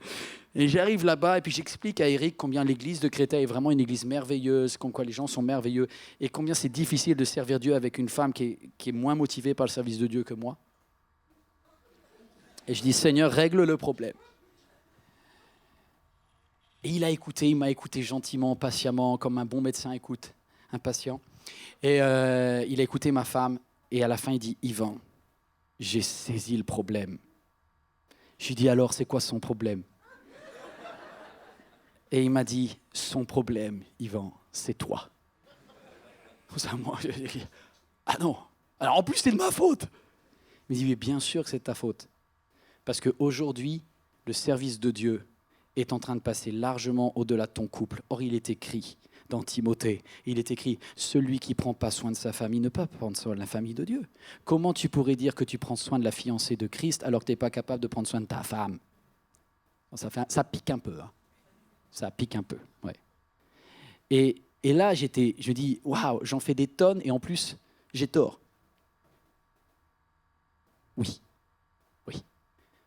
Et j'arrive là-bas, et puis j'explique à Eric combien l'église de Créteil est vraiment une église merveilleuse, combien les gens sont merveilleux, et combien c'est difficile de servir Dieu avec une femme qui est moins motivée par le service de Dieu que moi. Et je dis, Seigneur, règle le problème. Et il m'a écouté gentiment, patiemment, comme un bon médecin écoute un patient. Et il a écouté ma femme, et à la fin, il dit, Yvan, j'ai saisi le problème. Je lui ai dit, alors, c'est quoi son problème? Et il m'a dit, son problème, Yvan, c'est toi. Moi, j'ai dit, ah non, alors en plus, c'est de ma faute. Il me dit, mais bien sûr que c'est de ta faute. Parce qu'aujourd'hui, le service de Dieu est en train de passer largement au-delà de ton couple. Or, il est écrit dans Timothée, il est écrit, celui qui ne prend pas soin de sa famille ne peut pas prendre soin de la famille de Dieu. Comment tu pourrais dire que tu prends soin de la fiancée de Christ alors que tu n'es pas capable de prendre soin de ta femme? Ça pique un peu. Hein. Ça pique un peu, ouais. Et là, je dis, waouh, j'en fais des tonnes et en plus, j'ai tort. Oui.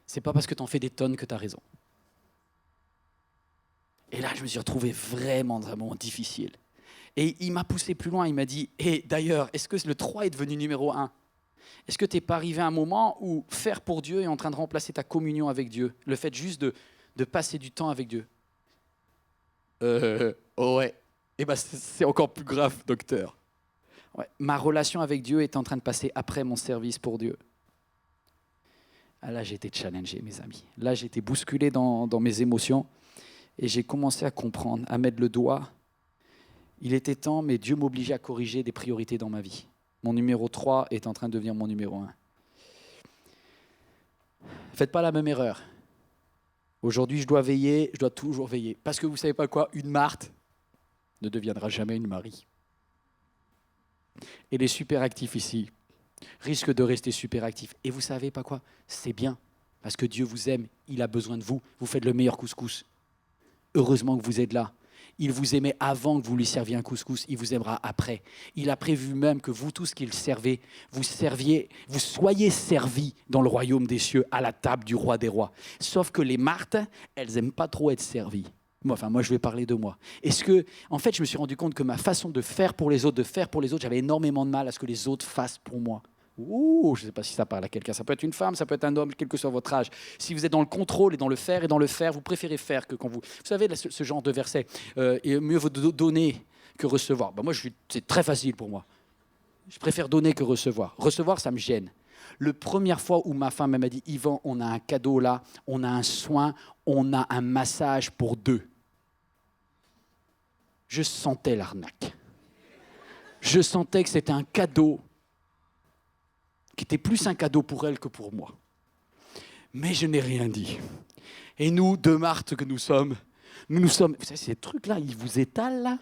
C'est pas parce que tu en fais des tonnes que tu as raison. Et là, je me suis retrouvé vraiment difficile. Et il m'a poussé plus loin, il m'a dit, et d'ailleurs, est-ce que le 3 est devenu numéro 1? Est-ce que tu n'es pas arrivé à un moment où faire pour Dieu est en train de remplacer ta communion avec Dieu? Le fait juste de passer du temps avec Dieu. Ouais. Eh ben, c'est encore plus grave, docteur. Ouais. Ma relation avec Dieu est en train de passer après mon service pour Dieu. Ah, là, j'ai été challengé, mes amis. Là, j'ai été bousculé dans mes émotions. Et j'ai commencé à comprendre, à mettre le doigt. Il était temps, mais Dieu m'obligeait à corriger des priorités dans ma vie. Mon numéro 3 est en train de devenir mon numéro 1. Faites pas la même erreur. Aujourd'hui, je dois veiller, je dois toujours veiller. Parce que vous savez pas quoi, une Marthe ne deviendra jamais une Marie. Et les super actifs ici risquent de rester super actifs. Et vous savez pas quoi, c'est bien. Parce que Dieu vous aime, il a besoin de vous. Vous faites le meilleur couscous. Heureusement que vous êtes là. Il vous aimait avant que vous lui serviez un couscous, il vous aimera après. Il a prévu même que vous tous qui le servez, vous soyez servis dans le royaume des cieux, à la table du roi des rois. Sauf que les Marthes, elles n'aiment pas trop être servies. Moi, je vais parler de moi. En fait, je me suis rendu compte que ma façon de faire pour les autres, j'avais énormément de mal à ce que les autres fassent pour moi. Je ne sais pas si ça parle à quelqu'un. Ça peut être une femme, ça peut être un homme, quel que soit votre âge. Si vous êtes dans le contrôle et dans le faire, vous préférez faire que quand vous... Vous savez, ce genre de verset, mieux vaut donner que recevoir. C'est très facile pour moi. Je préfère donner que recevoir. Recevoir, ça me gêne. La première fois où ma femme m'a dit « Yvan, on a un cadeau là, on a un soin, on a un massage pour 2 », je sentais l'arnaque. Je sentais que c'était un cadeau qui était plus un cadeau pour elle que pour moi. Mais je n'ai rien dit. Et nous, deux Marthes que nous sommes, vous savez, ces trucs-là, ils vous étalent, là.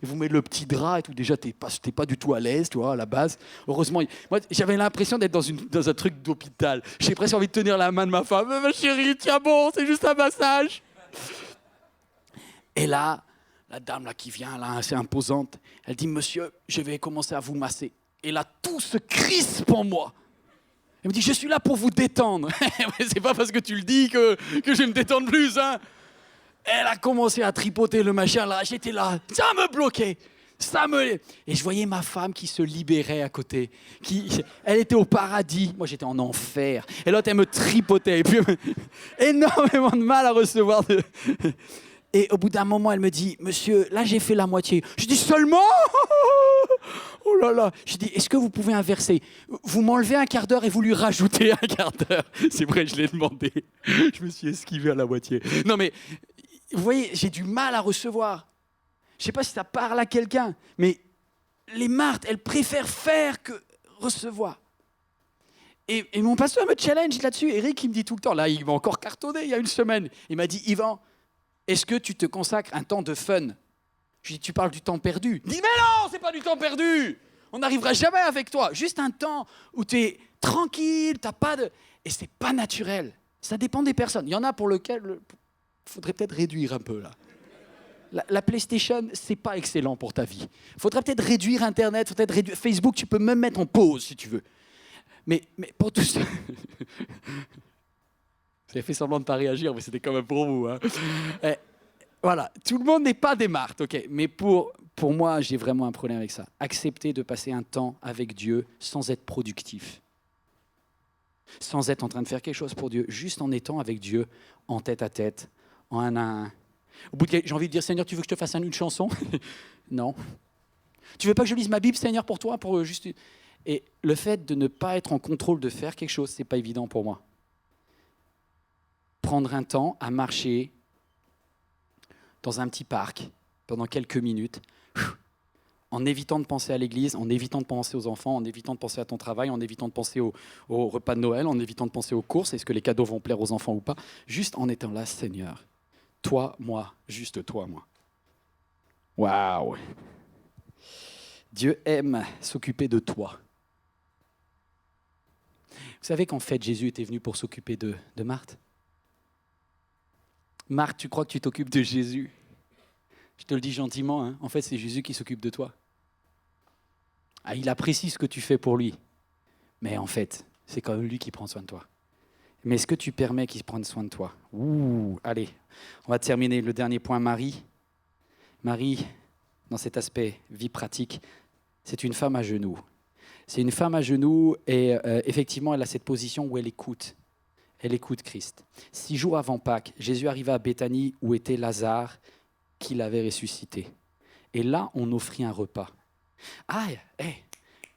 Ils vous mettent le petit drap et tout. Déjà, t'es pas du tout à l'aise, tu vois, à la base. Heureusement, moi, j'avais l'impression d'être dans un truc d'hôpital. J'ai presque envie de tenir la main de ma femme. « Ma chérie, tiens bon, c'est juste un massage. » Et là, la dame là, qui vient, là, assez imposante, elle dit « Monsieur, je vais commencer à vous masser. » Et là, tout se crispe en moi. Elle me dit, je suis là pour vous détendre. C'est pas parce que tu le dis que je vais me détendre plus. Hein. Elle a commencé à tripoter le machin là. J'étais là, ça me bloquait. Et je voyais ma femme qui se libérait à côté. Elle était au paradis. Moi, j'étais en enfer. Et l'autre, elle me tripotait. Et puis, énormément de mal à recevoir. Et au bout d'un moment, elle me dit, monsieur, là, j'ai fait la moitié. Je dis, seulement ? Oh là là. Je dis, est-ce que vous pouvez inverser ? Vous m'enlevez un quart d'heure et vous lui rajoutez un quart d'heure. C'est vrai, je l'ai demandé. Je me suis esquivé à la moitié. Non mais, vous voyez, j'ai du mal à recevoir. Je ne sais pas si ça parle à quelqu'un, mais les Marthes, elles préfèrent faire que recevoir. Et mon pasteur me challenge là-dessus. Eric, il me dit tout le temps, là, il m'a encore cartonné il y a une semaine. Il m'a dit, Yvan, est-ce que tu te consacres un temps de fun ? Je lui dis, tu parles du temps perdu. Il dit, mais non, c'est pas du temps perdu. On n'arrivera jamais avec toi. Juste un temps où tu es tranquille, t'as pas de... Et c'est pas naturel. Ça dépend des personnes. Il y en a pour lesquelles il faudrait peut-être réduire un peu, là. La PlayStation, c'est pas excellent pour ta vie. Il faudrait peut-être réduire Internet, peut-être réduire Facebook, tu peux même mettre en pause, si tu veux. Mais pour tout ça... J'ai fait semblant de ne pas réagir, mais c'était quand même pour vous. Hein. Voilà, tout le monde n'est pas des Marthes, ok. Mais pour moi, j'ai vraiment un problème avec ça. Accepter de passer un temps avec Dieu sans être productif. Sans être en train de faire quelque chose pour Dieu, juste en étant avec Dieu, en tête à tête, en un à un. Au bout de j'ai envie de dire, Seigneur, tu veux que je te fasse une chanson ? Non. Tu veux pas que je lise ma Bible, Seigneur, pour toi, pour juste... Et le fait de ne pas être en contrôle de faire quelque chose, c'est pas évident pour moi. Prendre un temps à marcher dans un petit parc pendant quelques minutes, en évitant de penser à l'église, en évitant de penser aux enfants, en évitant de penser à ton travail, en évitant de penser au repas de Noël, en évitant de penser aux courses, est-ce que les cadeaux vont plaire aux enfants ou pas, juste en étant là, Seigneur, toi, moi, juste toi, moi. Waouh! Dieu aime s'occuper de toi. Vous savez qu'en fait, Jésus était venu pour s'occuper de Marthe? Marthe, tu crois que tu t'occupes de Jésus? Je te le dis gentiment, hein. En fait, c'est Jésus qui s'occupe de toi. Ah, il apprécie ce que tu fais pour lui. Mais en fait, c'est quand même lui qui prend soin de toi. Mais est-ce que tu permets qu'il prenne soin de toi? Allez, on va terminer le dernier point. Marie, dans cet aspect vie pratique, c'est une femme à genoux. C'est une femme à genoux et effectivement, elle a cette position où elle écoute. Elle écoute Christ. 6 jours avant Pâques, Jésus arriva à Béthanie où était Lazare, qui l'avait ressuscité. Et là, on offrit un repas.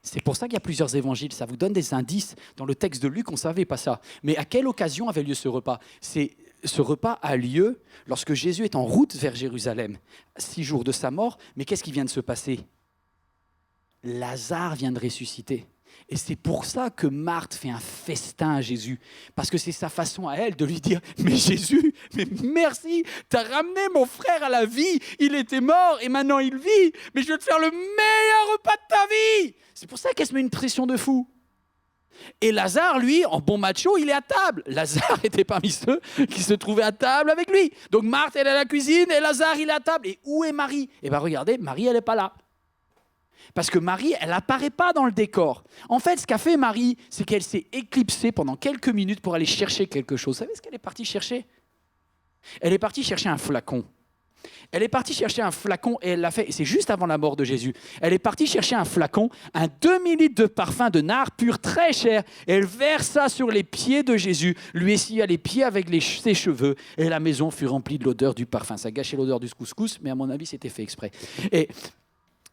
C'est pour ça qu'il y a plusieurs évangiles. Ça vous donne des indices. Dans le texte de Luc, on ne savait pas ça. Mais à quelle occasion avait lieu ce repas? Ce repas a lieu lorsque Jésus est en route vers Jérusalem. 6 jours de sa mort. Mais qu'est-ce qui vient de se passer? Lazare vient de ressusciter. Et c'est pour ça que Marthe fait un festin à Jésus. Parce que c'est sa façon à elle de lui dire « Mais Jésus, mais merci, tu as ramené mon frère à la vie. Il était mort et maintenant il vit. Mais je vais te faire le meilleur repas de ta vie. » C'est pour ça qu'elle se met une pression de fou. Et Lazare, lui, en bon macho, il est à table. Lazare était parmi ceux qui se trouvaient à table avec lui. Donc Marthe, elle est à la cuisine et Lazare, il est à table. Et où est Marie? Eh bien regardez, Marie, elle n'est pas là. Parce que Marie, elle n'apparaît pas dans le décor. En fait, ce qu'a fait Marie, c'est qu'elle s'est éclipsée pendant quelques minutes pour aller chercher quelque chose. Vous savez ce qu'elle est partie chercher? Elle est partie chercher un flacon. Elle est partie chercher un flacon et elle l'a fait, et c'est juste avant la mort de Jésus. Elle est partie chercher un flacon, un demi-litre de parfum de nard pur très cher, et elle versa sur les pieds de Jésus, lui essuya les pieds avec ses cheveux, et la maison fut remplie de l'odeur du parfum. Ça gâchait l'odeur du couscous, mais à mon avis, c'était fait exprès. Et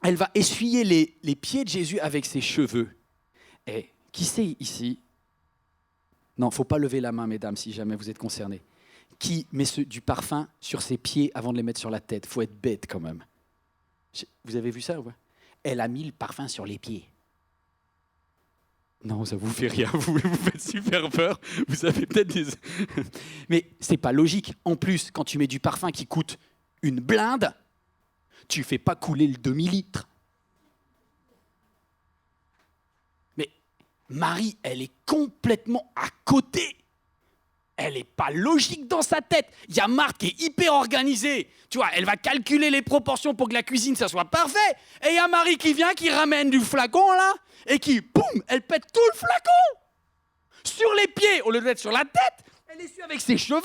elle va essuyer les pieds de Jésus avec ses cheveux. Et qui c'est ici? Non, il ne faut pas lever la main, mesdames, si jamais vous êtes concernés. Qui met du parfum sur ses pieds avant de les mettre sur la tête? Il faut être bête quand même. Vous avez vu ça ou pas? Elle a mis le parfum sur les pieds. Non, ça vous fait rien, vous faites super peur. Vous avez peut-être des... Mais c'est pas logique. En plus, quand tu mets du parfum qui coûte une blinde, tu fais pas couler le demi-litre. Mais Marie, elle est complètement à côté. Elle n'est pas logique dans sa tête. Il y a Marthe qui est hyper organisée. Tu vois, elle va calculer les proportions pour que la cuisine, ça soit parfait. Et il y a Marie qui vient, qui ramène du flacon, là, et qui, boum, elle pète tout le flacon. Sur les pieds, au lieu de l'être sur la tête, elle essuie avec ses cheveux.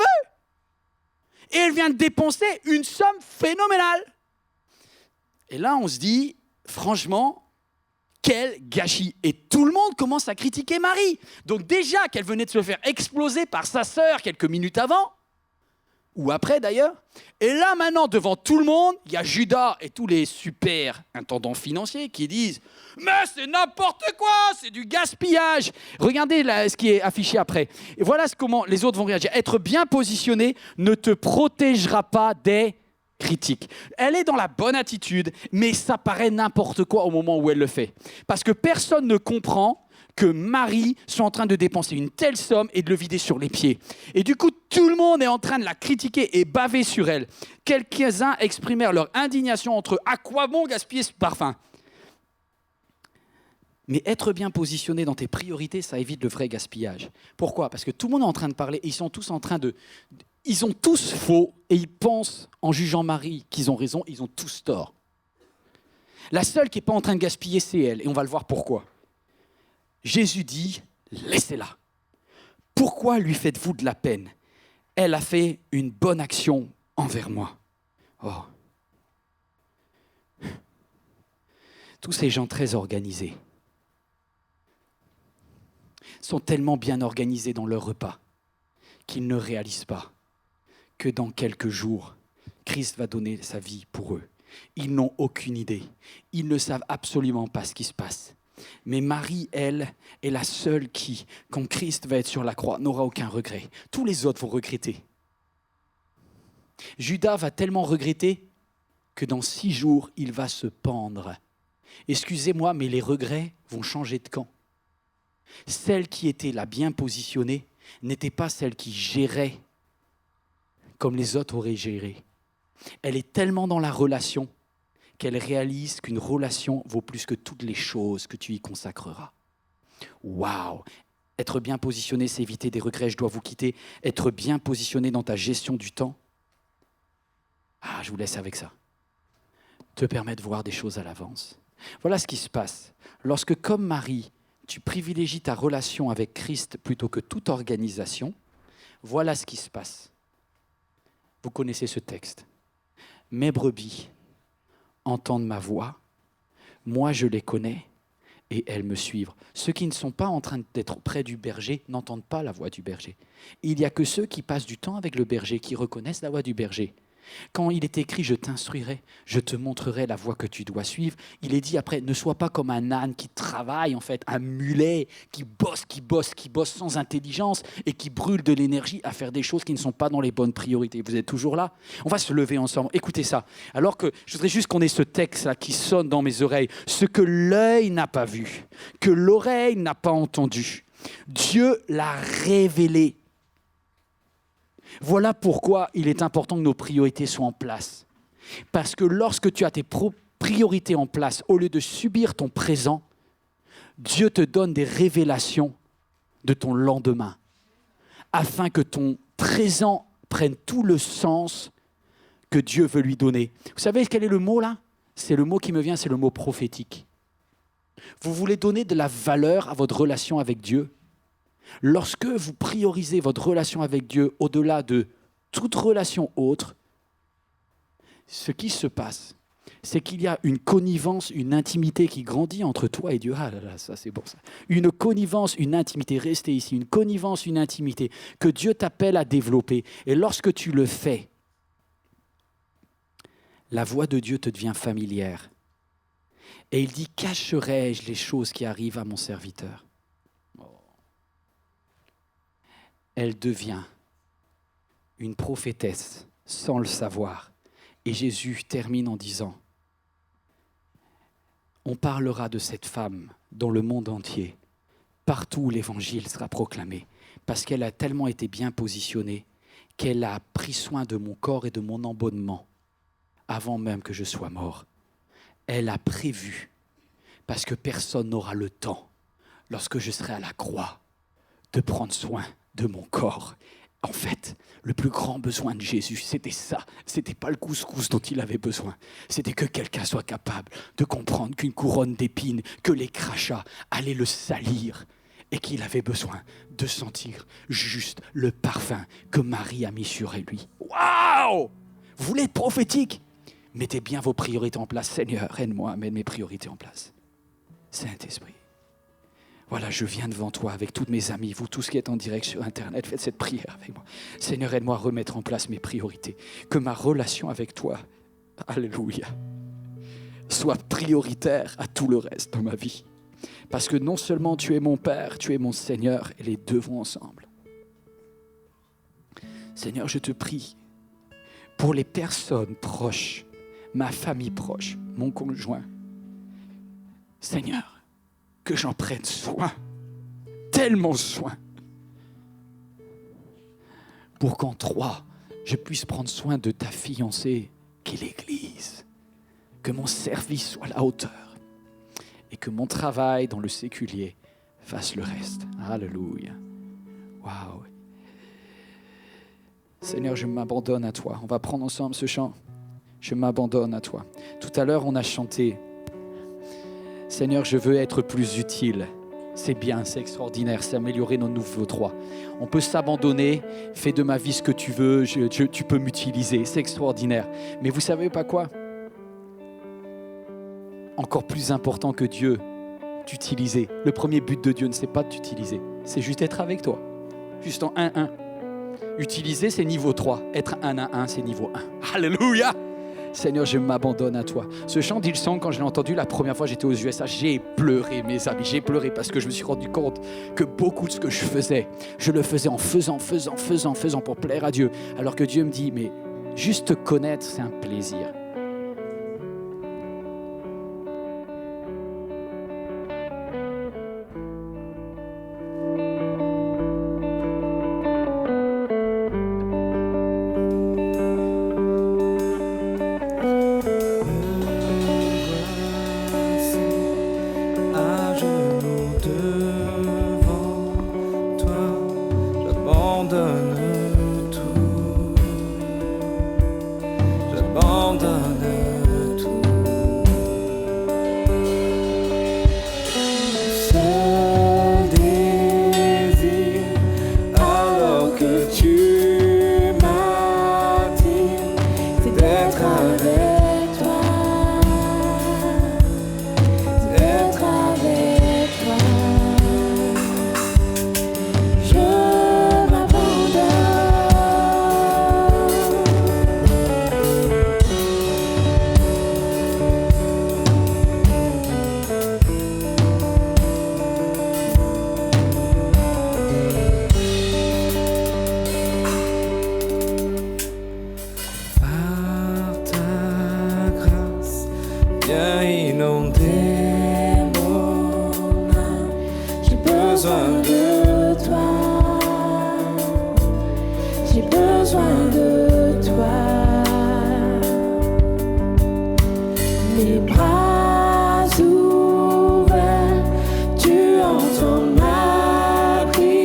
Et elle vient de dépenser une somme phénoménale. Et là, on se dit, franchement, quel gâchis. Et tout le monde commence à critiquer Marie. Donc déjà qu'elle venait de se faire exploser par sa sœur quelques minutes avant, ou après d'ailleurs, et là maintenant, devant tout le monde, il y a Judas et tous les super intendants financiers qui disent « Mais c'est n'importe quoi, c'est du gaspillage !» Regardez là, ce qui est affiché après. Et voilà comment les autres vont réagir. Être bien positionné ne te protégera pas des critique. Elle est dans la bonne attitude, mais ça paraît n'importe quoi au moment où elle le fait. Parce que personne ne comprend que Marie soit en train de dépenser une telle somme et de le vider sur les pieds. Et du coup, tout le monde est en train de la critiquer et baver sur elle. Quelques-uns exprimèrent leur indignation entre « à quoi bon gaspiller ce parfum ?» Mais être bien positionné dans tes priorités, ça évite le vrai gaspillage. Pourquoi? Parce que tout le monde est en train de parler et ils sont tous en train de... Ils ont tous faux et ils pensent, en jugeant Marie, qu'ils ont raison, ils ont tous tort. La seule qui n'est pas en train de gaspiller, c'est elle. Et on va le voir pourquoi. Jésus dit, laissez-la. Pourquoi lui faites-vous de la peine? Elle a fait une bonne action envers moi. Oh. Tous ces gens très organisés sont tellement bien organisés dans leur repas qu'ils ne réalisent pas que dans quelques jours, Christ va donner sa vie pour eux. Ils n'ont aucune idée. Ils ne savent absolument pas ce qui se passe. Mais Marie, elle, est la seule qui, quand Christ va être sur la croix, n'aura aucun regret. Tous les autres vont regretter. Judas va tellement regretter que dans 6 jours, il va se pendre. Excusez-moi, mais les regrets vont changer de camp. Celle qui était la bien positionnée n'était pas celle qui gérait comme les autres auraient géré. Elle est tellement dans la relation qu'elle réalise qu'une relation vaut plus que toutes les choses que tu y consacreras. Waouh! Être bien positionné, c'est éviter des regrets, je dois vous quitter. Être bien positionné dans ta gestion du temps, je vous laisse avec ça. Te permet de voir des choses à l'avance. Voilà ce qui se passe. Lorsque, comme Marie, tu privilégies ta relation avec Christ plutôt que toute organisation, voilà ce qui se passe. Vous connaissez ce texte. Mes brebis entendent ma voix, moi je les connais et elles me suivent. Ceux qui ne sont pas en train d'être près du berger n'entendent pas la voix du berger. Il n'y a que ceux qui passent du temps avec le berger qui reconnaissent la voix du berger. Quand il est écrit « Je t'instruirai, je te montrerai la voie que tu dois suivre », il est dit après « Ne sois pas comme un âne qui travaille, en fait, un mulet qui bosse sans intelligence et qui brûle de l'énergie à faire des choses qui ne sont pas dans les bonnes priorités. » Vous êtes toujours là? On va se lever ensemble. Écoutez ça. Alors que je voudrais juste qu'on ait ce texte-là qui sonne dans mes oreilles. Ce que l'œil n'a pas vu, que l'oreille n'a pas entendu, Dieu l'a révélé. Voilà pourquoi il est important que nos priorités soient en place. Parce que lorsque tu as tes priorités en place, au lieu de subir ton présent, Dieu te donne des révélations de ton lendemain, afin que ton présent prenne tout le sens que Dieu veut lui donner. Vous savez quel est le mot là ? C'est le mot qui me vient, c'est le mot prophétique. Vous voulez donner de la valeur à votre relation avec Dieu ? Lorsque vous priorisez votre relation avec Dieu au-delà de toute relation autre, ce qui se passe, c'est qu'il y a une connivence, une intimité qui grandit entre toi et Dieu. Ah là là, ça c'est bon ça. Une connivence, une intimité, restez ici, une connivence, une intimité que Dieu t'appelle à développer. Et lorsque tu le fais, la voix de Dieu te devient familière. Et il dit, cacherai-je les choses qui arrivent à mon serviteur ? Elle devient une prophétesse sans le savoir. Et Jésus termine en disant, on parlera de cette femme dans le monde entier, partout où l'évangile sera proclamé, parce qu'elle a tellement été bien positionnée qu'elle a pris soin de mon corps et de mon embonnement avant même que je sois mort. Elle a prévu, parce que personne n'aura le temps, lorsque je serai à la croix, de prendre soin de mon corps. En fait, le plus grand besoin de Jésus, c'était ça. C'était pas le couscous dont il avait besoin. C'était que quelqu'un soit capable de comprendre qu'une couronne d'épines, que les crachats allaient le salir et qu'il avait besoin de sentir juste le parfum que Marie a mis sur lui. Waouh! Vous voulez être prophétique? Mettez bien vos priorités en place. Seigneur, aide-moi à mettre mes priorités en place. Saint-Esprit. Voilà, je viens devant toi avec tous mes amis, vous tous qui êtes en direct sur Internet, faites cette prière avec moi. Seigneur, aide-moi à remettre en place mes priorités. Que ma relation avec toi, alléluia, soit prioritaire à tout le reste dans ma vie. Parce que non seulement tu es mon Père, tu es mon Seigneur, et les deux vont ensemble. Seigneur, je te prie pour les personnes proches, ma famille proche, mon conjoint. Seigneur, que j'en prenne soin, tellement soin, pour qu'en toi, je puisse prendre soin de ta fiancée, qui est l'Église, que mon service soit à la hauteur, et que mon travail dans le séculier fasse le reste. Alléluia. Waouh. Seigneur, je m'abandonne à toi. On va prendre ensemble ce chant. Je m'abandonne à toi. Tout à l'heure, on a chanté Seigneur, je veux être plus utile. C'est bien, c'est extraordinaire, c'est améliorer nos nouveaux droits. On peut s'abandonner, fais de ma vie ce que tu veux, tu peux m'utiliser, c'est extraordinaire. Mais vous savez pas quoi ? Encore plus important que Dieu, t'utiliser. Le premier but de Dieu ne c'est pas de t'utiliser, c'est juste être avec toi. Juste en 1-1. Utiliser, c'est niveau 3. Être 1 à 1, c'est niveau 1. Alléluia! Seigneur, je m'abandonne à toi. Ce chant d'Hillsong, quand je l'ai entendu la première fois, j'étais aux USA, j'ai pleuré, mes amis. J'ai pleuré parce que je me suis rendu compte que beaucoup de ce que je faisais, je le faisais en faisant pour plaire à Dieu. Alors que Dieu me dit, mais juste te connaître, c'est un plaisir. Les bras ouverts, tu entends ma prière.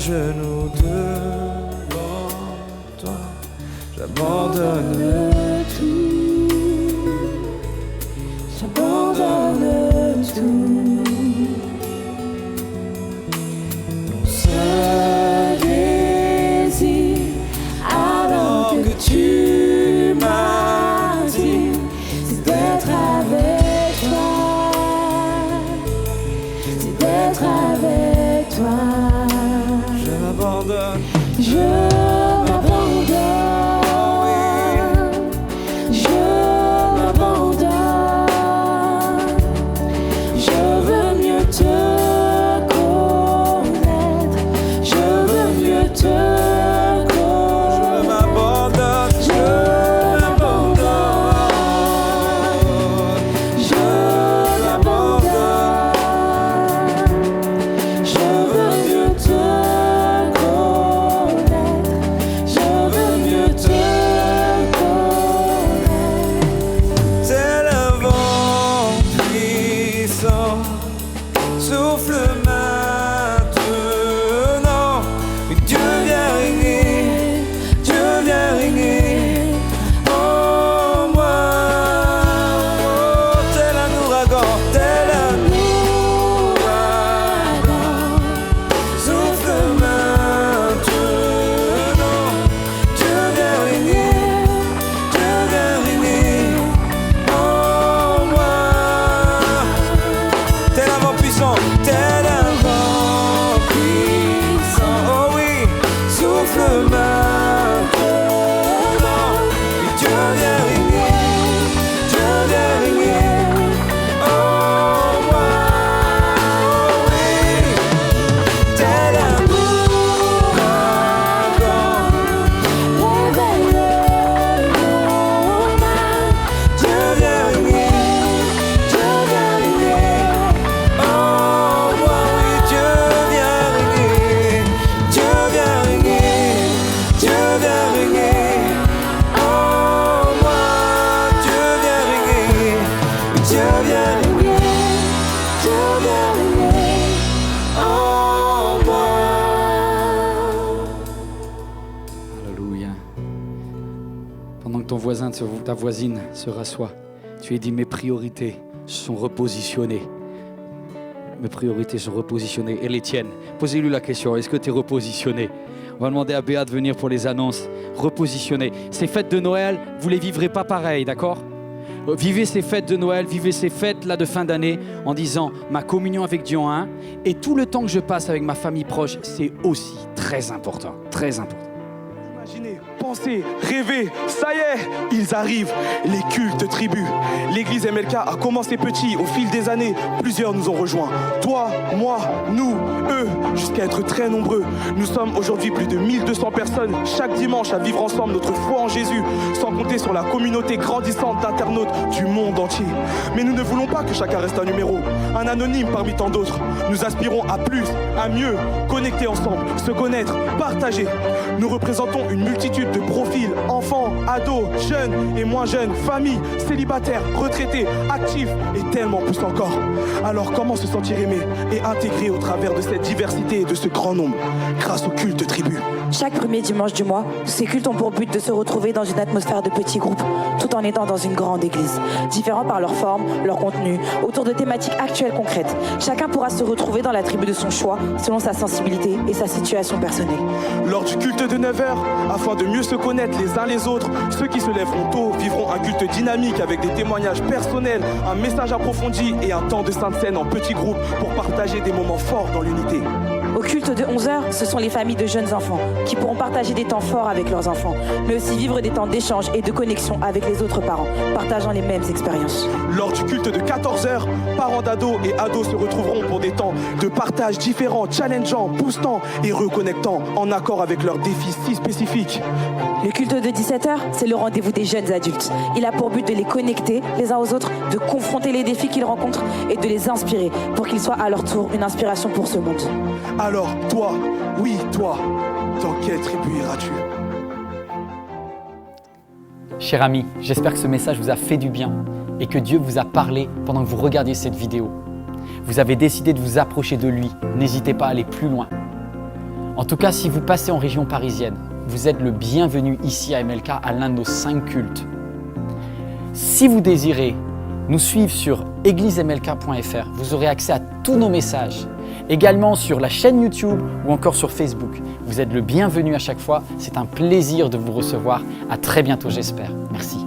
genoux devant toi, j'abandonne tout, j'abandonne tout. Mon seul désir, avant que tu m'attires, c'est d'être avec toi, c'est d'être avec toi. Je m'abandonne, Je m'abandonne, je m'abandonne, je veux mieux te connaître, je veux mieux te connaître. je m'abandonne, je m'abandonne, Je m'abandonne, je veux mieux te connaître, je veux mieux te connaître. c'est le vent puissant, souffle maintenant, et Dieu vient régner, Dieu vient régner en moi. Oh, tel un ouragan, tel un ouragan, souffle maintenant, Dieu vient régner, Dieu vient régner en moi. Tel un vent puissant, tel un vent puissant, oh oui, souffle maintenant, et Dieu vient régner, Dieu vient régner en moi, oh oui, tel un ouragan, Réveille mon âme, Dieu vient régner, Dieu vient régner en moi, oui, Dieu vient régner, Dieu vient régner, Dieu vient régner en moi, Dieu vient régner, Dieu vient régner, Dieu vient régner en moi. Alléluia. Pendant que ton voisin, ta voisine se rassoit, tu lui dis mes priorités sont repositionnées. Mes priorités sont repositionnées. Et les tiennes, posez-lui la question, est-ce que tu es repositionné? On va demander à Béa de venir pour les annonces. Repositionner. Ces fêtes de Noël, vous ne les vivrez pas pareil, d'accord? Vivez ces fêtes de Noël, vivez ces fêtes là de fin d'année en disant ma communion avec Dieu en un. Et tout le temps que je passe avec ma famille proche, c'est aussi très important. Très important. Imaginez, penser, rêver, ça y est, ils arrivent, les cultes tribus. L'église MLK a commencé petit, au fil des années, plusieurs nous ont rejoints. Toi, moi, nous, eux, jusqu'à être très nombreux. Nous sommes aujourd'hui plus de 1200 personnes chaque dimanche à vivre ensemble notre foi en Jésus, sans compter sur la communauté grandissante d'internautes du monde entier. Mais nous ne voulons pas que chacun reste un numéro, un anonyme parmi tant d'autres. Nous aspirons à plus, à mieux, connecter ensemble, se connaître, partager. Nous représentons une multitude de profils, enfants, ados, jeunes et moins jeunes, familles, célibataires, retraités, actifs et tellement plus encore. Alors comment se sentir aimé et intégré au travers de cette diversité et de ce grand nombre grâce au culte tribu? Chaque premier dimanche du mois, ces cultes ont pour but de se retrouver dans une atmosphère de petits groupes, tout en étant dans une grande église. Différents par leur forme, leur contenu, autour de thématiques actuelles concrètes. Chacun pourra se retrouver dans la tribu de son choix, selon sa sensibilité et sa situation personnelle. Lors du culte de 9h, afin de mieux se connaître les uns les autres, ceux qui se lèveront tôt vivront un culte dynamique avec des témoignages personnels, un message approfondi et un temps de sainte scène en petits groupes pour partager des moments forts dans l'unité. Au culte de 11h, ce sont les familles de jeunes enfants qui pourront partager des temps forts avec leurs enfants, mais aussi vivre des temps d'échange et de connexion avec les autres parents, partageant les mêmes expériences. Lors du culte de 14h, parents d'ados et ados se retrouveront pour des temps de partage différents, challengeants, boostants et reconnectants, en accord avec leurs défis si spécifiques. Le culte de 17h, c'est le rendez-vous des jeunes adultes. Il a pour but de les connecter les uns aux autres, de confronter les défis qu'ils rencontrent et de les inspirer pour qu'ils soient à leur tour une inspiration pour ce monde. Alors, toi, oui, toi, dans quelle tribu iras-tu? Cher ami, j'espère que ce message vous a fait du bien et que Dieu vous a parlé pendant que vous regardiez cette vidéo. Vous avez décidé de vous approcher de lui, n'hésitez pas à aller plus loin. En tout cas, si vous passez en région parisienne, vous êtes le bienvenu ici à MLK à l'un de nos 5 cultes. Si vous désirez nous suivre sur églisemlk.fr, vous aurez accès à tous nos messages, également sur la chaîne YouTube ou encore sur Facebook. Vous êtes le bienvenu à chaque fois, c'est un plaisir de vous recevoir. À très bientôt j'espère. Merci.